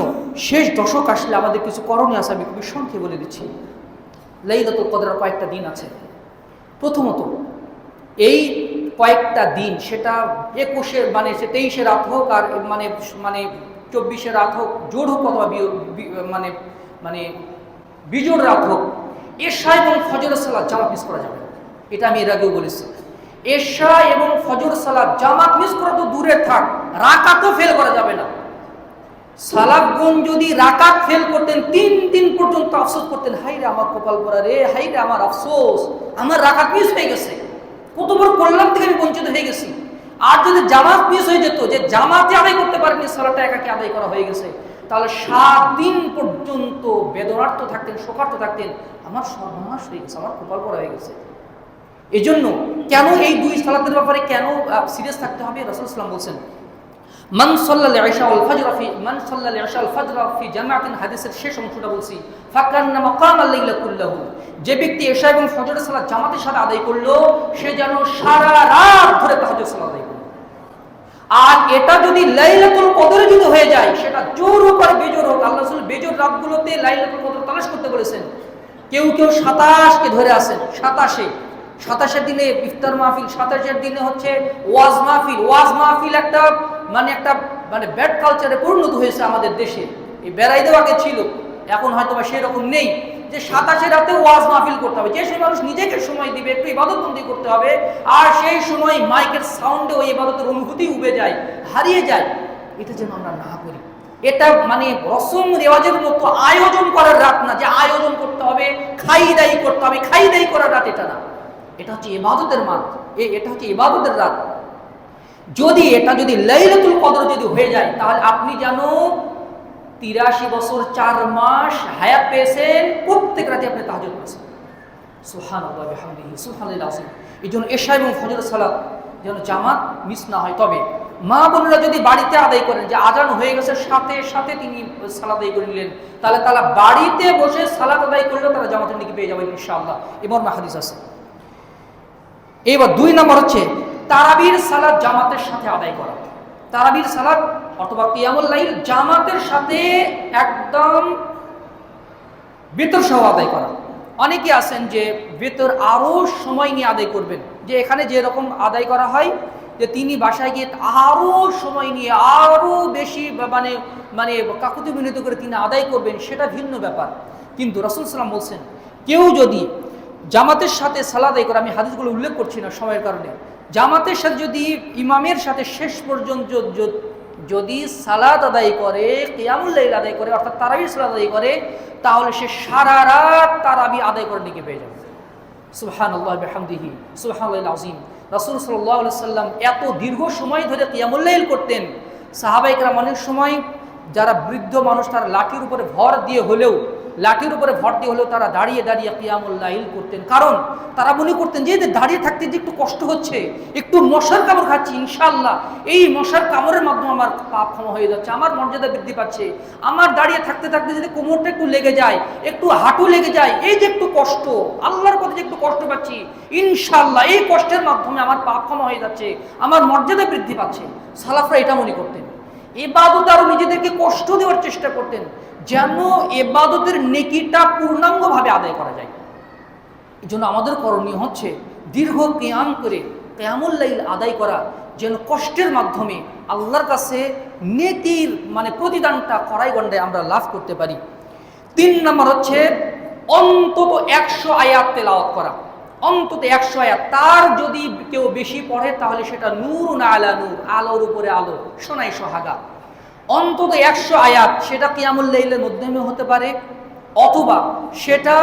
শেষ দশক আসলে আমাদের কিছু করণীয় আছে, আমি খুবই সংক্ষেপে বলে দিচ্ছি। লাইলাতুল কদরের কয়েকটা দিন আছে। প্রথমত এই কয়েকটা দিন, সেটা 21 মানে 23 রাত হোক আর মানে 24 রাত হোক, জোর হোক অথবা মানে মানে বিজোড় রাত হোক, এশা এবং ফজরের সালাত জামাত মিস করা যাবে না। এটা আমি এর আগেও বলেছি। এশা এবং ফজর সালাত জামাত মিস করা তো দূরে থাক, রাকাতও ফেল করা যাবে না। সালাফগণ যদি রাকাত ফেল করতেন, 3 দিন পর্যন্ত আফসোস করতেন, হাইরে আমার কপাল পোড়া রে, হাইরে আমার আফসোস, আমার রাকাত মিস হয়ে গেছে, কত বড় কল্যাণ থেকে আমি বঞ্চিত হয়ে গেছি। আর যদি জামাত মিস হয়ে যেত, যে জামাতে আদায় করতে পারেনি, সালাতটা একাকি আদায় করা হয়ে গেছে, তাহলে 7 দিন পর্যন্ত বেদনার্থ থাকতেন, শোকার্থ থাকতেন, আমার সর্বনাশ হয়ে গেছে, আমার কপাল পোড়া হয়ে গেছে। এজন্য কেন এই দুই সালাতের ব্যাপারে কেন সিরিয়াস থাকতে হবে? রাসূল সাল্লাল্লাহু আলাইহি ওয়াসাল্লাম বলছেন, মান সাল্লাল ইশা ওয়াল ফজর ফি মান সাল্লাল ইশা ওয়াল ফজর ফি জামাআতিন, হাদিসের শেষ অংশটা বলছি, ফাকান্না মাকামাল লাইলা কুল্লাহু, যে ব্যক্তি ইশা এবং ফজরের সালাত জামাতের সাথে আদায় করলো সে যেন সারা রাত ধরে তাহাজ্জুদ সালাত আদায় করলো। আর এটা যদি লাইলাতুল কদরে যদি হয়ে যায়, সেটা জোর হোক আর বেজোর হোক, আল্লাহ রাসূল বেজোর রাতগুলোতে লাইলাতুল কদর তালাশ করতে বলেছেন। কেউ কেউ 27 কে ধরে আসেন, 27 দিনে ইফতার মাহফিল, 27 দিনে হচ্ছে ওয়াজ মাহফিল। ওয়াজ মাহফিল একটা মানে ব্যাড কালচারে পরিণত হয়েছে আমাদের দেশে। এই বেড়াই দেওয়া আগে ছিল, এখন হয়তো বা সেই রকম নেই যে 27 রাতে ওয়াজ মাহফিল করতে হবে। যে সেই মানুষ নিজেকে সময় দিবে, একটু ইবাদতবন্দি করতে হবে, আর সেই সময় মাইকের সাউন্ডে ওই ইবাদতের অনুভূতি উবে যায়, হারিয়ে যায়। এটা যেন আমরা না করি। এটা মানে রসম রেওয়াজের মতো আয়োজন করার রাত না, যে আয়োজন করতে হবে, খাই দায়ী করতে হবে, খাই দায়ী করার রাত এটা না। এটা হচ্ছে ইবাদতের মাস, এটা হচ্ছে ইবাদতের রাত। এটা যদি লাইলাতুল কদর যদি হয়ে যায়, তাহলে আপনি যেন 83 বছর 4 মাস হায়াত পেয়েছেন, প্রত্যেক রাতে আপনি তাহাজ্জুদ পড়েছেন। সুবহানাল্লাহ ওয়া বিহামদিহি সুবহানাল্লাহিল আযীম। এই জন্য ইশা এবং ফজরের সালাত যেন জামাত মিস না হয়। তবে মা বোনেরা যদি বাড়িতে আদায় করেন, যে আজান হয়ে গেছে সাথে সাথে তিনি সালাত আদায় করে নিলেন, তাহলে তারা বাড়িতে বসে সালাত আদায় করলেও তারা জামাতের নেকি পেয়ে যাবেন ইনশাআল্লাহ। এমন হাদিস আছে। এবার 2 নম্বর হচ্ছে তারাবির সালাত জামাতের সাথে আদায় করা। তারাবির সালাত অথবা কিয়ামুল লাইল জামাতের সাথে একদম বেতর সহ আদায় করা। অনেকে আছেন যে বেতর আরো সময় নিয়ে আদায় করবেন, যে এখানে যে রকম আদায় করা হয় যে তিনি বাসায় গিয়ে আরো সময় নিয়ে আরো বেশি মানে কাকুতি মিনতি করে তিনি আদায় করবেন, সেটা ভিন্ন ব্যাপার। কিন্তু রাসূল সাল্লাল্লাহু আলাইহি ওয়াসাল্লাম বলছেন, কেউ যদি জামাতের সাথে সালাত আদায় করে, আমি হাদিসগুলো উল্লেখ করছি না সময়ের কারণে, জামাতের সাথে যদি ইমামের সাথে শেষ পর্যন্ত যদি সালাত আদায় করে, কিয়ামুল লাইল আদায় করে, অর্থাৎ তারাবির সালাত আদায় করে, তাহলে সে সারা রাত তারাবি আদায় করে নিকে পেয়ে যাবে। সুবহানাল্লাহ ওয়া বিহামদিহি সুবহানাল্লাহিল আযীম। রাসূল সাল্লাল্লাহু আলাইহি ওয়াসাল্লাম এত দীর্ঘ সময় ধরে কিয়ামুল লাইল করতেন। সাহাবায়ে কেরাম অনেক সময়, যারা বৃদ্ধ মানুষ, তারা লাঠির উপরে ভর দিয়ে হলেও তারা দাঁড়িয়ে দাঁড়িয়ে কিয়ামুল লাইল করতেন। কারণ তারা মনে করতেন যে দাঁড়িয়ে থাকতে যে একটু কষ্ট হচ্ছে, একটু মশার কামড় খাচ্ছি, ইনশাআল্লাহ এই মশার কামড়ের মাধ্যমে আমার পাপ ক্ষমা হয়ে যাচ্ছে, আমার মর্যাদা বৃদ্ধি পাচ্ছে। আমার দাঁড়িয়ে থাকতে থাকতে যদি কোমরটা একটু লেগে যায়, একটু হাঁটু লেগে যায়, এই যে একটু কষ্ট, আল্লাহর পথে যে একটু কষ্ট পাচ্ছি, ইনশাআল্লাহ এই কষ্টের মাধ্যমে আমার পাপ ক্ষমা হয়ে যাচ্ছে, আমার মর্যাদা বৃদ্ধি পাচ্ছে। সালাফরা এটা মনে করতেন। ইবাদত আরো নিজেদেরকে কষ্ট দেওয়ার চেষ্টা করতেন, যেন ইবাদতের নেকিটা পূর্ণাঙ্গভাবে আদায় করা যায়। এই জন্য আমাদের করণীয় হচ্ছে দীর্ঘ কিয়াম করে কিয়ামুল লাইল আদায় করা, যেন কষ্টের মাধ্যমে আল্লাহর কাছে নেকির মানে প্রতিদানটা কড়াই গণ্ডায় আমরা লাভ করতে পারি। 3 নম্বর হচ্ছে অন্তত 100 আয়াত তেলাওয়াত করা। অন্তত 100 আয়াত, তার যদি কেউ বেশি পড়ে তাহলে সেটা নূরুন আলা নূর, আলোর উপরে আলো, সোনাই সোহাগা। অন্তত 100 আয়াত, সেটা কিয়ামুল লাইলের মাধ্যমে হতে পারে, অথবা সেটা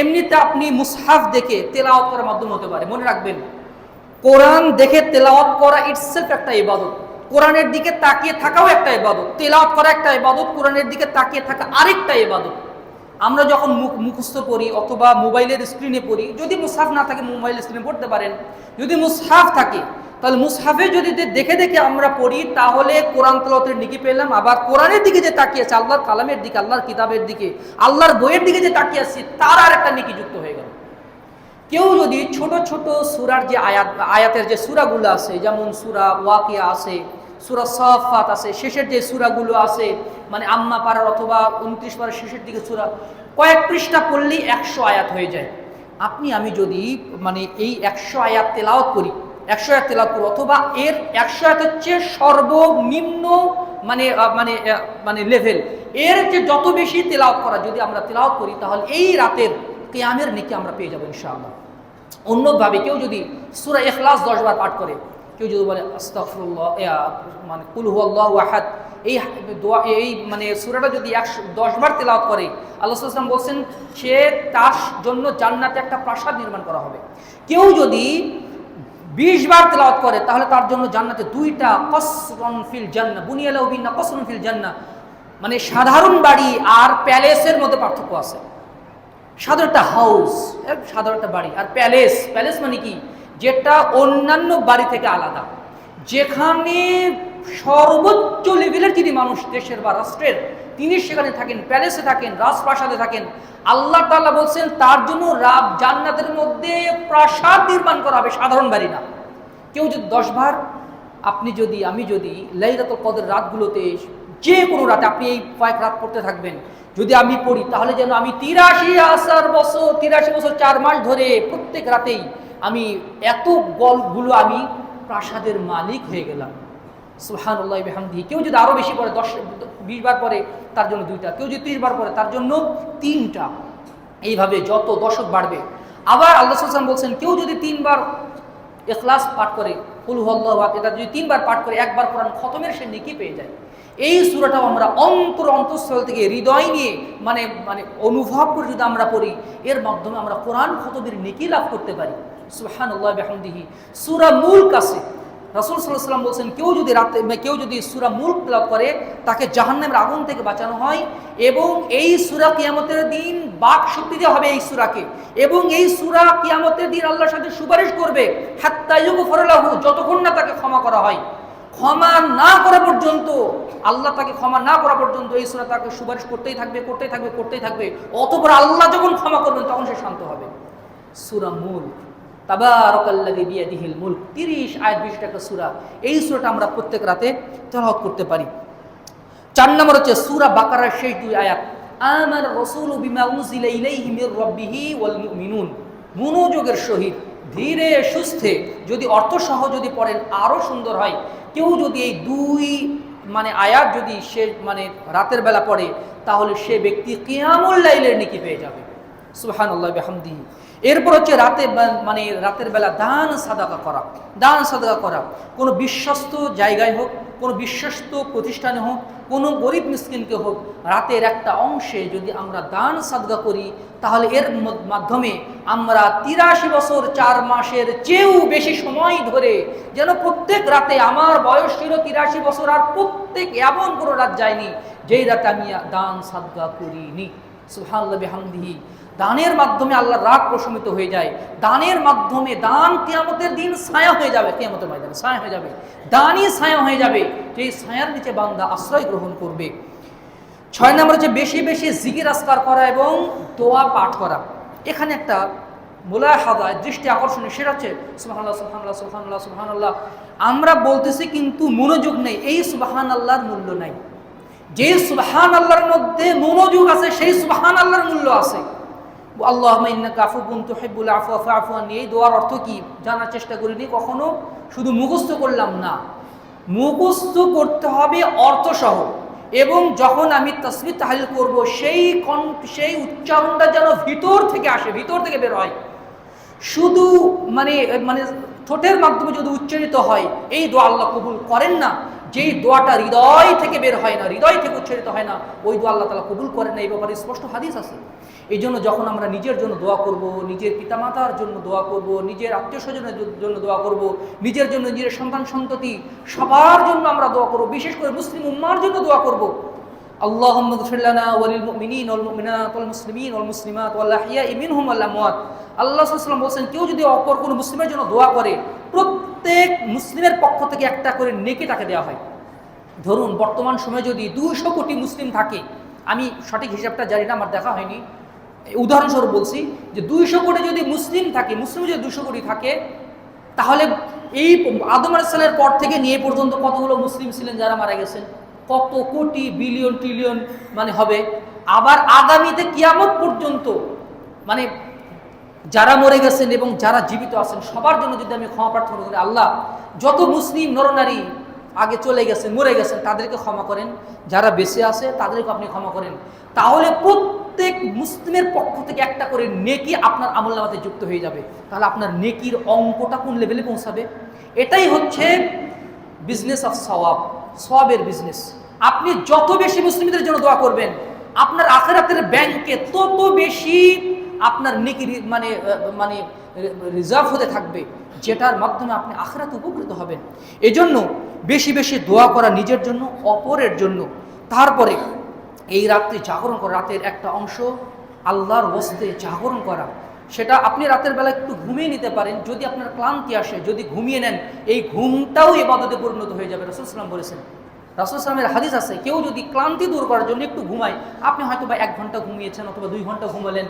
এমনিতে আপনি মুসহাফ দেখে তেলাওয়াত করার মাধ্যমে হতে পারে। মনে রাখবেন, কোরআন দেখে তেলাওয়াত করা ইটসেলফ একটা ইবাদত। কোরআনের দিকে তাকিয়ে থাকাও একটা ইবাদত, তেলাওয়াত করা একটা ইবাদত, কোরআনের দিকে তাকিয়ে থাকা আরেকটা ইবাদত। আমরা যখন মুখস্থ পড়ি অথবা মোবাইলের স্ক্রিনে পড়ি, যদি মুসহাফ না থাকে মোবাইলের স্ক্রিনে পড়তে পারেন, যদি মুসহাফ থাকে তাহলে মুসহাফে যদি দেখে দেখে আমরা পড়ি তাহলে কোরআন তেলাওয়াতের নেকি পেলাম। আবার কোরআনের দিকে যে তাকিয়ে আছে, আল্লাহর কালামের দিকে, আল্লাহর কিতাবের দিকে, আল্লাহর বইয়ের দিকে যে তাকিয়ে আছি, তার আর একটা নেকি যুক্ত হয়ে গেল। কেউ যদি ছোট ছোট সূরার যে আয়াতের যে সূরাগুলো আছে, যেমন সূরা ওয়াকিয়া আছে, সূরা সাফাত আছে, শেষের যে সূরাগুলো আছে মানে আম্মা পারার অথবা 29 পারার শেষের দিকে সূরা, কয়েক পৃষ্ঠা পড়লেই 100 আয়াত হয়ে যায়। আপনি আমি যদি মানে এই 100 আয়াত তেলাওয়াত করি, 100 আয়াত তেলাওয়াত করি, অথবা এর 100 আয়াতের চেয়ে সর্বনিম্ন মানে মানে মানে লেভেল, এর যে যত বেশি তেলাওয়াত করা যদি আমরা তেলাওয়াত করি, তাহলে এই রাতের কিয়ামের নেকি আমরা পেয়ে যাবো ইনশাআল্লাহ। অন্যভাবে কেউ যদি সূরা ইখলাস 10 বার পাঠ করে, কেউ যদি বলে আস্তাগফিরুল্লাহ, মানে কুল হুয়াল্লাহু আহাদ, এই দোয়া, এই মানে সূরাটা যদি 10 বার তেলাওয়াত করে, আল্লাহ সাল্লাল্লাহু আলাইহি ওয়াসাল্লাম বলছেন সে তার জন্য জান্নাতে একটা প্রাসাদ নির্মাণ করা হবে। কেউ যদি 20 বার তেলাওয়াত করে, তাহলে তার জন্য জান্নাতে 2টা কসরুন ফিল জান্নাহ, বুনিয়া লাহু বিনা কসরুন ফিল জান্নাহ, মানে সাধারণ বাড়ি আর প্যালেসের মধ্যে পার্থক্য আছে। সাধারণ একটা হাউস, সাধারণ একটা বাড়ি। আর প্যালেস, প্যালেস মানে কি, যেটা অন্যান্য বাড়ি থেকে আলাদা, যেখানে সর্বোচ্চ লেভেলের যিনি মানুষ দেশের বা রাষ্ট্রের, তিনি সেখানে থাকেন, প্যালেসে থাকেন, রাজপ্রাসাদে থাকেন। আল্লাহ তাআলা বলছেন তার জন্য জান্নাতের মধ্যে প্রাসাদ নির্মাণ করা হবে, সাধারণ বাড়ি না। কেউ যদি 10 বার, আপনি যদি, আমি যদি লাইলাতুল কদর রাতগুলোতে, যে কোনো রাতে আপনি এই কয়েক রাত পড়তে থাকবেন, যদি আমি পড়ি, তাহলে যেন আমি 83 বছর 4 মাস ধরে প্রত্যেক রাতেই আমি এত গলগুলো আমি প্রাসাদের মালিক হয়ে গেলাম। সুবহানাল্লাহি বিহামদিহি। কেউ যদি আরো বেশি পড়ে, 10-20 বার পড়ে, তার জন্য 2টা, কেউ যদি 30 বার পড়ে, তার জন্য 3টা। এইভাবে যত দশক বাড়বে। আবার আল্লাহ সাল্লাল্লাহু আলাইহি ওয়াসাল্লাম বলছেন, কেউ যদি 3 বার ইখলাস পাঠ করে, কুল হুয়াল্লাহু আহাদ, এটা যদি 3 বার পাঠ করে, একবার কোরআন খতমের সে নেকি পেয়ে যায়। এই সূরাটাও আমরা অন্তঃস্থল থেকে হৃদয় নিয়ে মানে অনুভব করে যদি আমরা পড়ি, এর মাধ্যমে আমরা কোরআন খতমের নেকি লাভ করতে পারি। সুবহানাল্লাহি বিহামদিহি। সূরা মুলক আছে, রাসূল সাল্লাল্লাহু আলাইহি ওয়াসাল্লাম বলছেন, কেউ যদি সূরা মুলক তেলাওয়াত করে, তাকে জাহান্নামের আগুন থেকে বাঁচানো হয়। এবং এই সূরা কিয়ামতের দিন বাক শক্তি দেওয়া হবে এই সূরাকে, এবং এই সূরা কিয়ামতের দিন আল্লাহর সাথে সুপারিশ করবে, হাত্তা ইউগফার লাহু, যতক্ষণ না তাকে ক্ষমা করা হয়। ক্ষমা না করা পর্যন্ত, আল্লাহ তাকে ক্ষমা না করা পর্যন্ত এই সূরা তাকে সুপারিশ করতেই থাকবে। অতঃপর আল্লাহ যখন ক্ষমা করবেন, তখন সে শান্ত হবে। সূরা মুলক, তাবারাকাল্লাযী বিয়াদিহিল মুলক, 30 আয়াত বিশিষ্ট একটা সূরা। এই সূরাটা আমরা প্রত্যেক রাতে তেলাওয়াত করতে পারি। 4 নম্বর হচ্ছে সূরা বাকারার শেষ 2 আয়াত, আমার রাসূলু বিমা উনজিলা ইলাইহি মির রাব্বিহি ওয়াল মুমিনুন। মনোযোগের সহিত, ধীরে সুস্থে যদি অর্থসহ যদি পড়েন, আরো সুন্দর হয়। কেউ যদি এই 2 আয়াত যদি সে রাতের বেলা পড়ে, তাহলে সে ব্যক্তি কিয়ামুল লাইলের নেকি পেয়ে যাবে। সুবহানাল্লাহি বিহামদিহি। এরপর হচ্ছে রাতের বেলা দান সাদাকা করা। কোনো বিশ্বস্ত জায়গায় হোক, কোনো বিশ্বস্ত প্রতিষ্ঠানে হোক, কোনো গরিব মিসকিনকে হোক, রাতের একটা অংশে যদি আমরা দান সাদকা করি, তাহলে এর মাধ্যমে আমরা 83 বছর 4 মাসের চেয়েও বেশি সময় ধরে, যেন প্রত্যেক রাতে, আমার বয়স ছিল 83 বছর, আর প্রত্যেক এমন কোনো রাত যায়নি যেই রাতে আমি দান সাদকা করিনি। সুবহানাল্লাহি বিহামদিহি। দানের মাধ্যমে আল্লাহর রাগ প্রশমিত হয়ে যায়। দানের মাধ্যমে, দান কিয়ামতের দিন ছায়া হয়ে যাবে, কিয়ামতের ময়দানে ছায়া হয়ে যাবে, দানই ছায়া হয়ে যাবে, যেই ছায়ার নিচে বান্দা আশ্রয় গ্রহণ করবে। 6 নম্বর হচ্ছে বেশি বেশি জিকির আজকার করা এবং দোয়া পাঠ করা। এখানে একটা মুলাহাযা, দৃষ্টি আকর্ষণীয়, সেটা হচ্ছে সুবহানাল্লাহ সুবহানাল্লাহ সুবহানাল্লাহ সুবহানাল্লাহ। আমরা বলতেছি কিন্তু মনোযোগ নেই, এই সুবহানাল্লাহর মূল্য নাই। যে সুবহানাল্লাহর মধ্যে মনোযোগ আছে, সেই সুবহানাল্লাহর মূল্য আছে। আল্লাহুম্মা ইন্নাকা আফুউন তুহিব্বুল আফওয়া ফা'ফু আননি, এই দোয়ার অর্থ কি জানার চেষ্টা করিনি কখনো, শুধু মুখস্থ করলাম না, মুখস্থ করতে হবে অর্থসহ। এবং যখন আমি তাসবিহ তাহলিল করব, সেই উচ্চারণটা যেন ভিতর থেকে আসে, ভিতর থেকে বের হয়। শুধু ঠোঁটের মাধ্যমে যদি উচ্চারিত হয়, এই দোয়া আল্লাহ কবুল করেন না। যেই দোয়াটা হৃদয় থেকে বের হয় না, হৃদয় থেকে উচ্চারিত হয় না, ওই দোয়া আল্লাহ তাআলা কবুল করেন না। এই ব্যাপারে স্পষ্ট হাদিস আছে। এই জন্য যখন আমরা নিজের জন্য দোয়া করব, নিজের পিতামাতার জন্য দোয়া করব, নিজের আত্মীয় স্বজনের জন্য দোয়া করব, নিজের জন্য, নিজের সন্তান সন্ততি সবার জন্য আমরা দোয়া করব, বিশেষ করে মুসলিম উম্মার জন্য দোয়া করব। আল্লাহুম্মা ইগফির লানা ওয়া লিল মুমিনিনা ওয়াল মুমিনাত ওয়াল মুসলিমিন ওয়াল মুসলিমাত ওয়াল আহইয়াই মিনহুম ওয়াল আমওয়াত। আল্লাহ সাল্লাল্লাহু আলাইহি ওয়াসাল্লাম বলেন, কেউ যদি অপর কোনো মুসলিমের জন্য দোয়া করে, প্রত্যেক মুসলিমের পক্ষ থেকে একটা করে নেকি তাকে দেওয়া হয়। ধরুন বর্তমান সময়ে যদি 200 কোটি মুসলিম থাকে, আমি সঠিক হিসাবটা জানি না, আমার দেখা হয়নি, উদাহরণস্বরূপ বলছি যে 200 কোটি যদি মুসলিম থাকে, মুসলিম যদি 200 কোটি থাকে, তাহলে এই আদম আলাইহিস সালামের পর থেকে নিয়ে পর্যন্ত কতগুলো মুসলিম ছিলেন যারা মারা গেছেন, কত কোটি বিলিয়ন ট্রিলিয়ন হবে। আবার আগামীতে কিয়ামত পর্যন্ত যারা মরে গেছেন এবং যারা জীবিত আছেন, সবার জন্য যদি আমি ক্ষমা প্রার্থনা করি, আল্লাহ যত মুসলিম নরনারী আগে চলে গেছেন, মরে গেছেন, তাদেরকে ক্ষমা করেন, যারা বেঁচে আছে তাদেরকে আপনি ক্ষমা করেন, তাহলে প্রত্যেক মুসলিমের পক্ষ থেকে একটা করে নেকি আপনার আমলনামাতে যুক্ত হয়ে যাবে। তাহলে আপনার নেকির অঙ্কটা কোন লেভেলে পৌঁছাবে? এটাই হচ্ছে বিজনেস অফ সওয়াব, সওয়াবের বিজনেস। আপনি যত বেশি মুসলিমদের জন্য দোয়া করবেন, আপনার আখিরাতের ব্যাংকে তত বেশি আপনার নেকি রিজার্ভ হতে থাকবে, যেটার মাধ্যমে আপনি আখিরাতে উপকৃত হবেন। এজন্য বেশি বেশি দোয়া করা, নিজের জন্য, অপরের জন্য। তারপরে এই রাত্রি জাগরণ করা, রাতের একটা অংশ আল্লাহর ওয়াস্তে জাগরণ করা, সেটা আপনি রাতের বেলা একটু ঘুমিয়ে নিতে পারেন। যদি আপনার ক্লান্তি আসে, যদি ঘুমিয়ে নেন, এই ঘুমটাও ইবাদতে পরিণত হয়ে যাবে। রাসূল সাল্লাল্লাহু আলাইহি ওয়াসাল্লাম বলেছেন, রাসূল সাল্লামের হাদিস আছে, কেউ যদি ক্লান্তি দূর করার জন্য একটু ঘুমায়, আপনি হয়তো বা 1 ঘন্টা ঘুমিয়েছেন অথবা 2 ঘন্টা ঘুমালেন,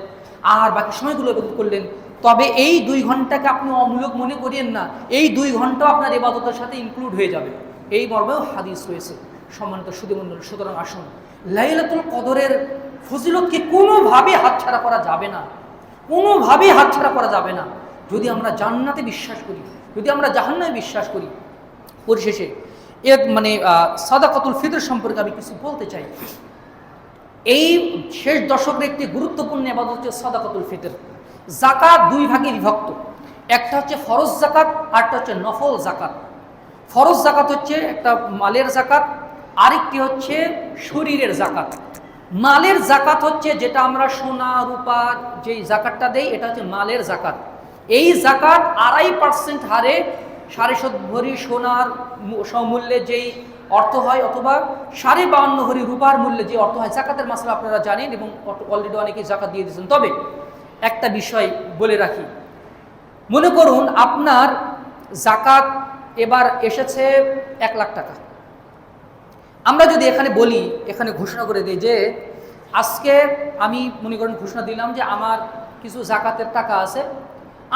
আর বাকি সময়গুলো ইবাদত করলেন, তবে এই 2 ঘন্টাকে আপনি অমূলক মনে করিয়েন না, এই 2 ঘন্টা আপনার ইবাদতের সাথে ইনক্লুড হয়ে যাবে। এই মর্মেও হাদিস রয়েছে। সম্মানিত সুধীমণ্ডলী, সুতরাং আসুন লাইলাতুল কদরের ফজিলতকে কোনোভাবে হাতছাড়া করা যাবে না, কোনোভাবেই হাতছাড়া করা যাবে না। যদি আমরা জান্নাতে বিশ্বাস করি, যদি আমরা জাহান্নামে বিশ্বাস করি। পরিশেষে এর সাদাকাতুল ফিতর সম্পর্কে আমি কিছু বলতে চাই। এই শেষ দশকের একটি গুরুত্বপূর্ণ ইবাদত হচ্ছে সাদাকাতুল ফিতর। যাকাত 2 ভাগে বিভক্ত, একটা হচ্ছে ফরজ যাকাত, আরটা হচ্ছে নফল যাকাত। ফরজ যাকাত হচ্ছে একটা মালের যাকাত, আরেকটি হচ্ছে শরীরের যাকাত। মালের যাকাত হচ্ছে যেটা আমরা সোনা রূপা যেই যাকাতটা দেই, এটা হচ্ছে মালের যাকাত। এই যাকাত 2.5% হারে 7.5 ভরি সোনার সমমূল্যে যেই অর্থ হয়, অথবা 52.5 ভরি রূপার মূল্যে যে অর্থ হয়। যাকাতের মাসলা আপনারা জানেন এবং অলরেডি অনেকেই যাকাত দিয়ে দিয়েছেন। তবে একটা বিষয় বলে রাখি, মনে করুন আপনার যাকাত এবার এসেছে 1 লাখ টাকা। আমরা যদি এখানে বলি, এখানে ঘোষণা করে দিই যে আজকে আমি মনে করেন ঘোষণা দিলাম যে আমার কিছু যাকাতের টাকা আছে,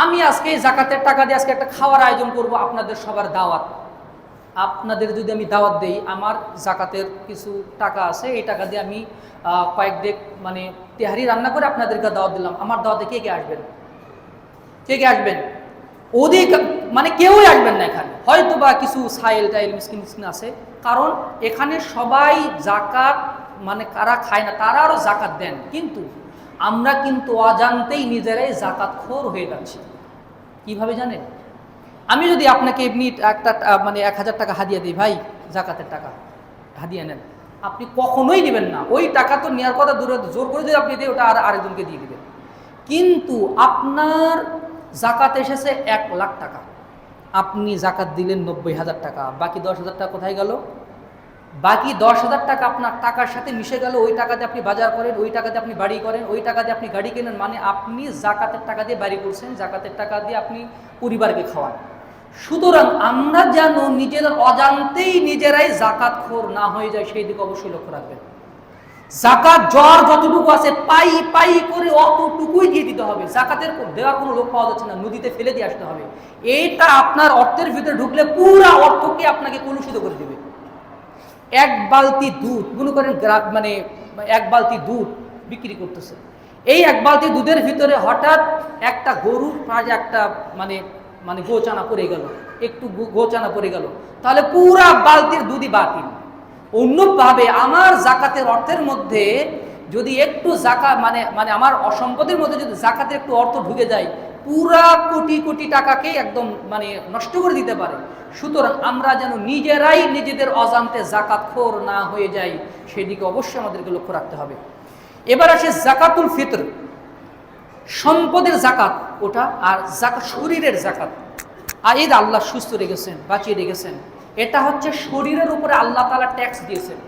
আমি আজকে এই যাকাতের টাকা দিয়ে আজকে একটা খাওয়ার আয়োজন করব, আপনাদের সবার দাওয়াত। আপনাদের যদি আমি দাওয়াত দেই, আমার যাকাতের কিছু টাকা আছে, এই টাকা দিয়ে আমি কয়েক ডেক তেহারি রান্না করে আপনাদেরকে দাওয়াত দিলাম। আমার দাওয়াতে কে কে আসবেন? কে কে আসবেন? ওদিক কেউই আসবেন না এখানে, হয়তো বা কিছু সাইল টাইল মিসকিন মিসকিন আছে। কারণ এখানে সবাই যাকাত কারা খায় না তারা আরও যাকাত দেন, কিন্তু আমরা কিন্তু অজান্তেই নিজেরাই যাকাতখোর হয়ে যাচ্ছি। কিভাবে জানেন? আমি যদি আপনাকে এমনি একটা 1000 টাকা হাদিয়া দিই, ভাই যাকাতের টাকা হাদিয়া নেন, আপনি কখনোই নেবেন না। ওই টাকা তো নেওয়ার কথা দূরে, জোর করে যদি আপনি দিয়ে ওটা আরেকজনকে দিয়ে দিবেন। কিন্তু আপনার যাকাত এসেছে 1 লাখ টাকা, আপনি যাকাত দিলেন 90,000 টাকা, বাকি 10,000 টাকা কোথায় গেল? বাকি 10,000 টাকা আপনার টাকার সাথে মিশে গেল। ওই টাকাতে আপনি বাজার করেন, ওই টাকাতে আপনি বাড়ি করেন, ওই টাকাতে আপনি গাড়ি কেনেন। আপনি যাকাতের টাকা দিয়ে বাড়ি করছেন, যাকাতের টাকা দিয়ে আপনি পরিবারকে খাওয়ান। সুতরাং আমরা যেন নিজেদের অজান্তেই নিজেরাই যাকাতখোর না হয়ে যায়, সেই দিকে অবশ্যই লক্ষ্য রাখবেন। যাকাত জ্বর যতটুকু আছে পাই পাই করে অতটুকুই দিয়ে দিতে হবে। যাকাতের দেওয়ার কোনো লোক পাওয়া যাচ্ছে না, নদীতে ফেলে দিয়ে আসতে হবে। এটা আপনার অর্থের ভিতরে ঢুকলে পুরা অর্থকে আপনাকে কলুষিত করে দেবে। 1 বালতি দুধ, মনে করেন 1 বালতি দুধ বিক্রি করতেছে, এই 1 বালতি দুধের ভিতরে হঠাৎ একটা গরুর প্রায় একটা গোচানা পড়ে গেল, একটু গোচানা পড়ে গেল, তাহলে পুরা বালতির দুধই বাতিল। অন্যভাবে আমার যাকাতের অর্থের মধ্যে যদি একটু যাকাত আমার অসম্পদের মধ্যে যদি যাকাতের একটু অর্থ ঢুকে যায়, পুরা কোটি কোটি টাকাকে একদম নষ্ট করে দিতে পারে। সুতরাং আমরা যেন নিজেরাই নিজেদের অজান্তে যাকাতখোর না হয়ে যাই, সেদিকে অবশ্যই আমাদেরকে লক্ষ্য রাখতে হবে। এবার আসে যাকাতুল ফিতর, সম্পদের যাকাত ওটা, আর শরীরের যাকাত। আর এই আল্লাহ সুস্থ রেখেছেন, বাঁচিয়ে রেখেছেন, এটা হচ্ছে শরীরের উপরে আল্লাহ তাআলা ট্যাক্স দিয়েছেন।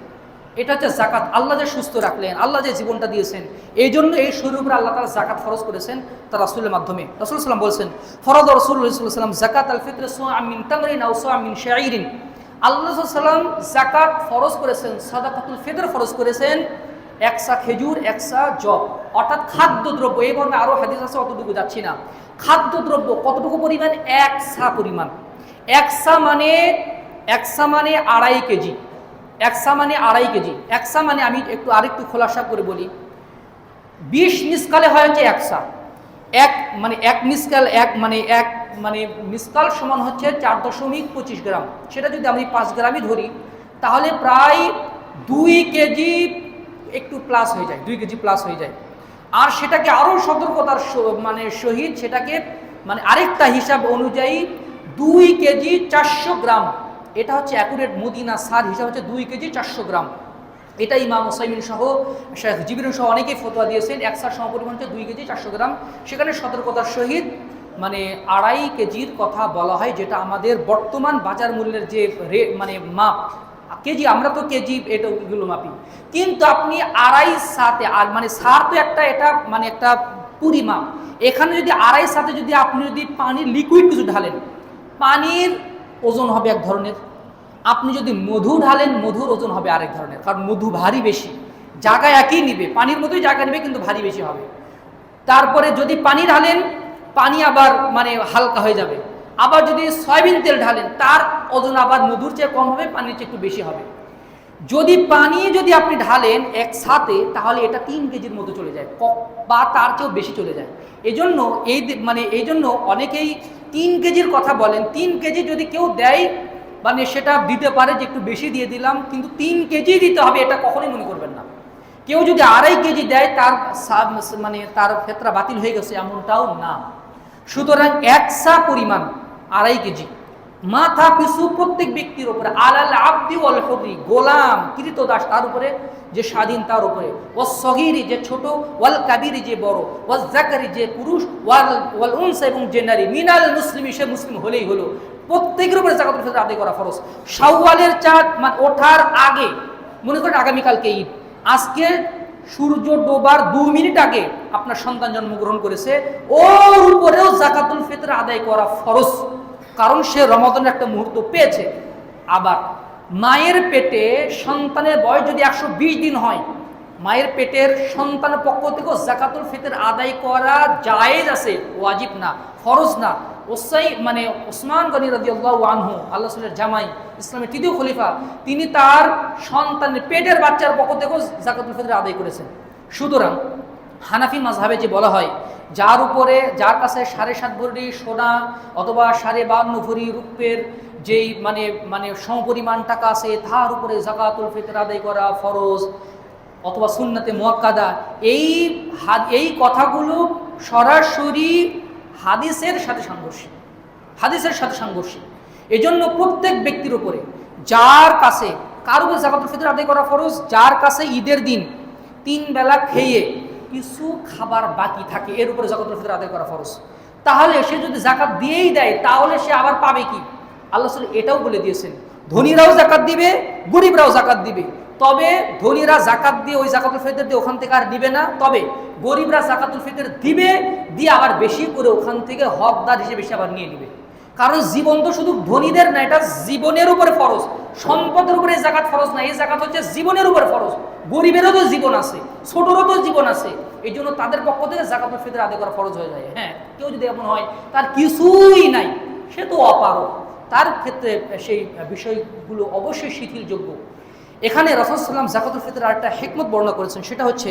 এটা হচ্ছে যাকাত। আল্লাহ যে সুস্থ রাখলেন, আল্লাহ যে জীবনটা দিয়েছেন, এই জন্য এই শরীরের উপরে আল্লাহ তাআলা যাকাত ফরজ করেছেন তার রাসূলের মাধ্যমে। রাসূল সাল্লাল্লাহু আলাইহি ওয়াসাল্লাম বলছেন, ফরদ রাসূলুল্লাহ সাল্লাল্লাহু আলাইহি ওয়াসাল্লাম যাকাত আল ফিতর সাআম মিন তামরিন আও সাআম মিন শাঈরিন। আল্লাহ সাল্লাল্লাহু আলাইহি ওয়াসাল্লাম যাকাত ফরজ করেছেন, সাদাকাতুল ফিতর ফরজ করেছেন 1 সা খেজুর 1 সা জব, অর্থাৎ খাদ্যদ্রব্য। এই বর্ণে আরও হাদিস আছে, অতটুকু যাচ্ছি না। খাদ্যদ্রব্য কতটুকু পরিমাণ? 1 সা পরিমাণ। 1 সা মানে 2.5 কেজি। 1 সা মানে 2.5 কেজি। 1 সা আমি আরেকটু খোলাসা করে বলি, 20 মিসকালে হয় হচ্ছে 1 সা। 1 মিসকাল মিসকাল সমান হচ্ছে 4.25 গ্রাম। সেটা যদি আমি 5 গ্রামই ধরি, তাহলে প্রায় 2 কেজি একটু প্লাস হয়ে যায়, 2 কেজি প্লাস হয়ে যায়। আর সেটাকে আরও সতর্কতার সহিত সেটাকে আরেকটা হিসাব অনুযায়ী 2 কেজি 400 গ্রাম, এটা হচ্ছে অ্যাকুরেট মদিনা সার হিসাব হচ্ছে 2 কেজি 400 গ্রাম। এটা ইমাম ওসাইমিন সহ শেখ জিবরিন সহ অনেকেই ফতোয়া দিয়েছেন। 1 সার সমপরিমাণ হচ্ছে 2 কেজি 400 গ্রাম। সেখানে সতর্কতার সহিত 2.5 কেজির কথা বলা হয়, যেটা আমাদের বর্তমান বাজার মূল্যের যে মাপ কেজি, আমরা তো কেজি এগুলো মাপি, কিন্তু আপনি আড়াই সাথে, আর মানে সার তো একটা, এটা মানে একটা পরিমাপ। এখানে যদি আড়াই সাথে যদি আপনি যদি পানির লিকুইড কিছু ঢালেন, পানির ওজন হবে এক ধরনের, আপনি যদি মধু ঢালেন মধুর ওজন হবে আরেক ধরনের, কারণ মধু ভারী বেশি, জায়গা একই নিবে, পানির মতোই জায়গা নিবে কিন্তু ভারী বেশি হবে। তারপরে যদি পানি ঢালেন, পানি আবার মানে হালকা হয়ে যাবে। আবার যদি সয়াবিন তেল ঢালেন, তার ওজন আবার মধুর চেয়ে কম হবে, পানির চেয়ে একটু বেশি হবে। যদি পানি যদি আপনি ঢালেন একসাথে, তাহলে এটা 3 কেজির মতো চলে যায় বা তার চেয়েও বেশি চলে যায়। এজন্য এই জন্য অনেকেই 3 কেজির কথা বলেন। 3 কেজি যদি কেউ দেয়, মানে সেটা দিতে পারে যে একটু বেশি দিয়ে দিলাম, কিন্তু 3 কেজি দিতে হবে এটা কখনোই মনে করবেন না। কেউ যদি আড়াই কেজি দেয় তার মানে তার ফেতরা বাতিল হয়ে গেছে, এমনটাও না। সুতরাং একসা পরিমাণ আড়াই কেজি মাথা পিছু প্রত্যেক ব্যক্তির উপরে, আলাল আব্দি ওয়াল হুরি, গোলাম কৃতদাস তার উপরে, যে স্বাধীন তার উপরে, ওয়াস সগীরি যে ছোট, ওয়াল কাবিরি যে বড়, ওয়াস যাকারি যে পুরুষ, ওয়াল উনসা এবং যে নারী, মিনাল মুসলিমি সে মুসলিম হলেই হলো, প্রত্যেকের উপরে যাকাতুল ফিতর আদায় করা ফরজ। শাওয়ালের চাঁদ মানে ওঠার আগে, মনে করেন আগামীকালকে ঈদ, আজকে সূর্য ডোবার 2 মিনিট আগে আপনার সন্তান জন্মগ্রহণ করেছে, ওর উপরেও যাকাতুল ফিতর আদায় করা ফরজ, কারণ সে রমাদানের একটা মুহূর্ত পেয়েছে। আবার মায়ের পেটে সন্তানের বয়স যদি 120 দিন হয়, মায়ের পেটের সন্তানের পক্ষ থেকেও যাকাতুল ফিতর আদায় করা জায়েজ আছে, ওয়াজিব না, ফরজ না। মানে ওসমান গনি রাদিয়াল্লাহু আনহু, আল্লাহ রাসূলের জামাই, ইসলামের তৃতীয় খলিফা, তিনি তার সন্তানের পেটের বাচ্চার পক্ষ থেকেও যাকাতুল ফিতর আদায় করেছেন। সুতরাং হানাফি মাযহাবে যে বলা হয়, যার কাছে 7.5 ভরি সোনা অথবা 52 ভরি রূপের যেই মানে সমপরিমাণ টাকা আছে, তার উপরে যাকাতুল ফিতর আদায় করা ফরজ অথবা সুন্নাতে মুআক্কাদা, এই কথাগুলো সরাসরি হাদিসের সাথে সাংঘর্ষিক। এজন্য প্রত্যেক ব্যক্তির উপরে, যার কাছে কারো যাকাতুল ফিতর আদায় করা ফরজ, যার কাছে ঈদের দিন 3 বেলা খেয়ে কিছু খাবার বাকি থাকে, এর উপরে যাকাতুল ফিতর আদায় করা ফরজ। তাহলে সে যদি যাকাত দিয়েই দেয়, তাহলে সে আবার পাবে কি? আল্লাহ রাসূল এটাও বলে দিয়েছেন, ধনীরাও যাকাত দিবে, গরিবরাও যাকাত দিবে। তবে ধনীরা যাকাত দিয়ে ওই যাকাতুল ফিতর দিয়ে ওখান থেকে আর দিবে না, তবে গরিবরা যাকাতুল ফিতর দিবে, দিয়ে আবার বেশি করে ওখান থেকে হকদার হিসেবে বেশি আবার নিয়ে নিবে। কারণ জীবন তো শুধু ধনীদের না, এটা জীবনের উপরে ফরজ, সম্পদের উপরে যাকাত ফরজ না, এই যাকাত হচ্ছে জীবনের উপরে ফরজ। গরিবেরও তো জীবন আছে, ছোটরও তো জীবন আছে, এই জন্য তাদের পক্ষ থেকে যাকাতুল ফিতর আদায় করা ফরজ হয়ে যায়। হ্যাঁ, কেউ যদি এমন হয় তার কিছুই নাই, সে তো অপারগ, তার ক্ষেত্রে সেই বিষয়গুলো অবশ্যই শিথিলযোগ্য। এখানে রাসূল সাল্লাল্লাহু আলাইহি ওয়াসাল্লাম যাকাতুল ফিতরের আরেকটা হিকমত বর্ণনা করেছেন, সেটা হচ্ছে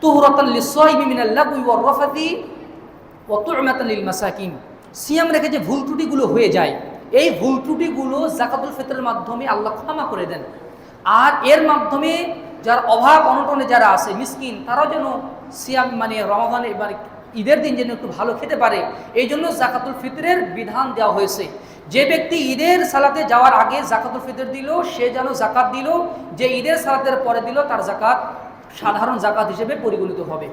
তুহরাতান লিস-সাইমি মিনাল লাগwi ওয়ার রাফাতি ওয়া তু'মাতান লিল মাসাকিন। সিয়াম রেখে যে ভুল ত্রুটিগুলো হয়ে যায়, এই ভুল ত্রুটিগুলো যাকাতুল ফিতরের মাধ্যমে আল্লাহ ক্ষমা করে দেন। আর এর মাধ্যমে যার অভাব অনটনে যারা আছে মিসকিন, তারাও যেন সিয়াম মানে রমাদানে মানে ঈদের দিন যেন একটু ভালো খেতে পারে, এই জন্য যাকাতুল ফিতরের বিধান দেওয়া হয়েছে। যে ব্যক্তি ঈদের সালাতে যাওয়ার আগে যাকাতুল ফিতর দিল, সে যেন যাকাত দিল, যে ঈদের সালাতের পরে দিল তার যাকাত সাধারণ যাকাত হিসেবে পরিগণিত হবে।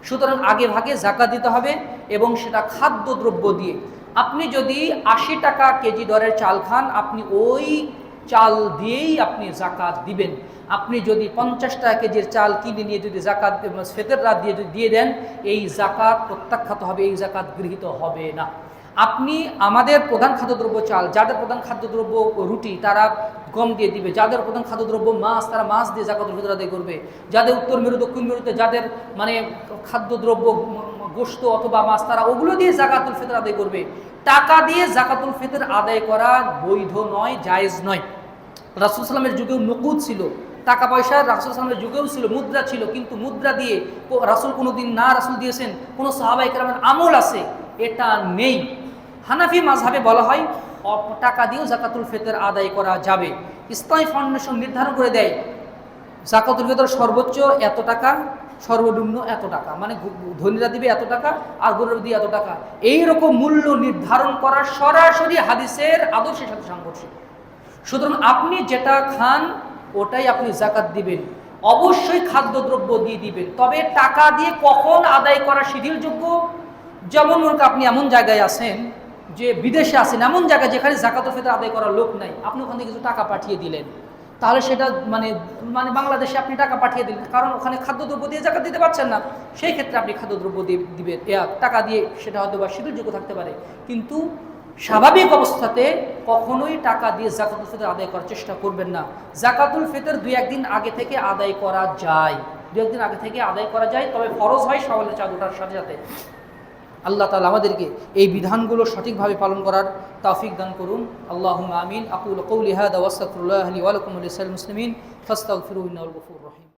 সুতরাং আগে ভাগে যাকাত দিতে হবে, এবং সেটা খাদ্যদ্রব্য দিয়ে। আপনি যদি 80 টাকা কেজি দরের চাল খান, আপনি ওই চাল দিয়েই আপনি যাকাত দিবেন। আপনি যদি 50 টাকা কেজির চাল কিনে নিয়ে যদি যাকাত ফিতর রাত দিয়ে যদি দিয়ে দেন, এই যাকাত প্রত্যাখ্যাত হবে, এই যাকাত গৃহীত হবে না। আপনি আমাদের প্রধান খাদ্যদ্রব্য চাল, যাদের প্রধান খাদ্যদ্রব্য রুটি তারা গম দিয়ে দিবে, যাদের প্রধান খাদ্যদ্রব্য মাছ তারা মাছ দিয়ে যাকাতুল ফিতর আদায় করবে, যাদের উত্তর মেরু দক্ষিণ মেরুতে যাদের মানে খাদ্যদ্রব্য গোশত অথবা মাছ তারা ওগুলো দিয়ে যাকাতুল ফিতর আদায় করবে। টাকা দিয়ে যাকাতুল ফিতর আদায় করা বৈধ নয়, জায়েজ নয়। রাসূল সাল্লামের যুগেও নকুদ ছিল, টাকা পয়সা রাসূল সাল্লামের যুগেও ছিল, মুদ্রা ছিল, কিন্তু মুদ্রা দিয়ে রাসূল কোনোদিন না রাসূল দিয়েছেন, কোনো সাহাবায়ে কেরামের আমল আছে এটা নেই। হানাফি মাযহাবে বলা হয় টাকা দিয়েও যাকাতুল ফিতর আদায় করা যাবে। ইসলামী ফাউন্ডেশন নির্ধারণ করে দেয় যাকাতুল ফিতর সর্বোচ্চ এত টাকা, সর্বনিম্ন এত টাকা, মানে ধনীরা দিবে এত টাকা আর গরিবরা দিবে এত টাকা। এইরকম মূল্য নির্ধারণ করা সরাসরি হাদিসের আদর্শের সাথে সাংঘর্ষিক। সুতরাং আপনি যেটা খান ওটাই আপনি যাকাত দিবেন, অবশ্যই খাদ্যদ্রব্য দিয়ে দিবেন। তবে টাকা দিয়ে কখন আদায় করা শিথিলযোগ্য, যেমন আপনি এমন জায়গায় আছেন যে বিদেশে আছেন, এমন জায়গায় যেখানে যাকাতুল ফিতর আদায় করার লোক নাই, আপনি ওখান থেকে কিছু টাকা পাঠিয়ে দিলেন, তাহলে সেটা মানে মানে বাংলাদেশে আপনি টাকা পাঠিয়ে দিলেন, কারণ ওখানে খাদ্যদ্রব্য দিয়ে জাকাত দিতে পারছেন না, সেই ক্ষেত্রে আপনি খাদ্যদ্রব্য দিয়ে দিবেন, টাকা দিয়ে সেটা হয়তো বা শিথিলযোগ্য থাকতে পারে। কিন্তু স্বাভাবিক অবস্থাতে কখনোই টাকা দিয়ে জাকাতুল ফিতর আদায় করার চেষ্টা করবেন না। জাকাতুল ফিতর 2-1 দিন আগে থেকে আদায় করা যায়, 2-1 দিন আগে থেকে আদায় করা যায়, তবে ফরজ হয় শাওয়ালের চাঁদ ওঠার সাথে সাথে। আল্লাহ তাআলা আমাদেরকে এই বিধানগুলো সঠিকভাবে পালন করার তৌফিক দান করুন। আল্লাহুম্মা আমিন। আকুলু কওলি হাযা ওয়া আস্তাগফিরুল্লাহ লি ওয়া লাকুম ওয়া লিসাইরিল মুসলিমিন ফাস্তাগফিরুহু ইন্নাহু হুয়াল গফুরুর রহিম।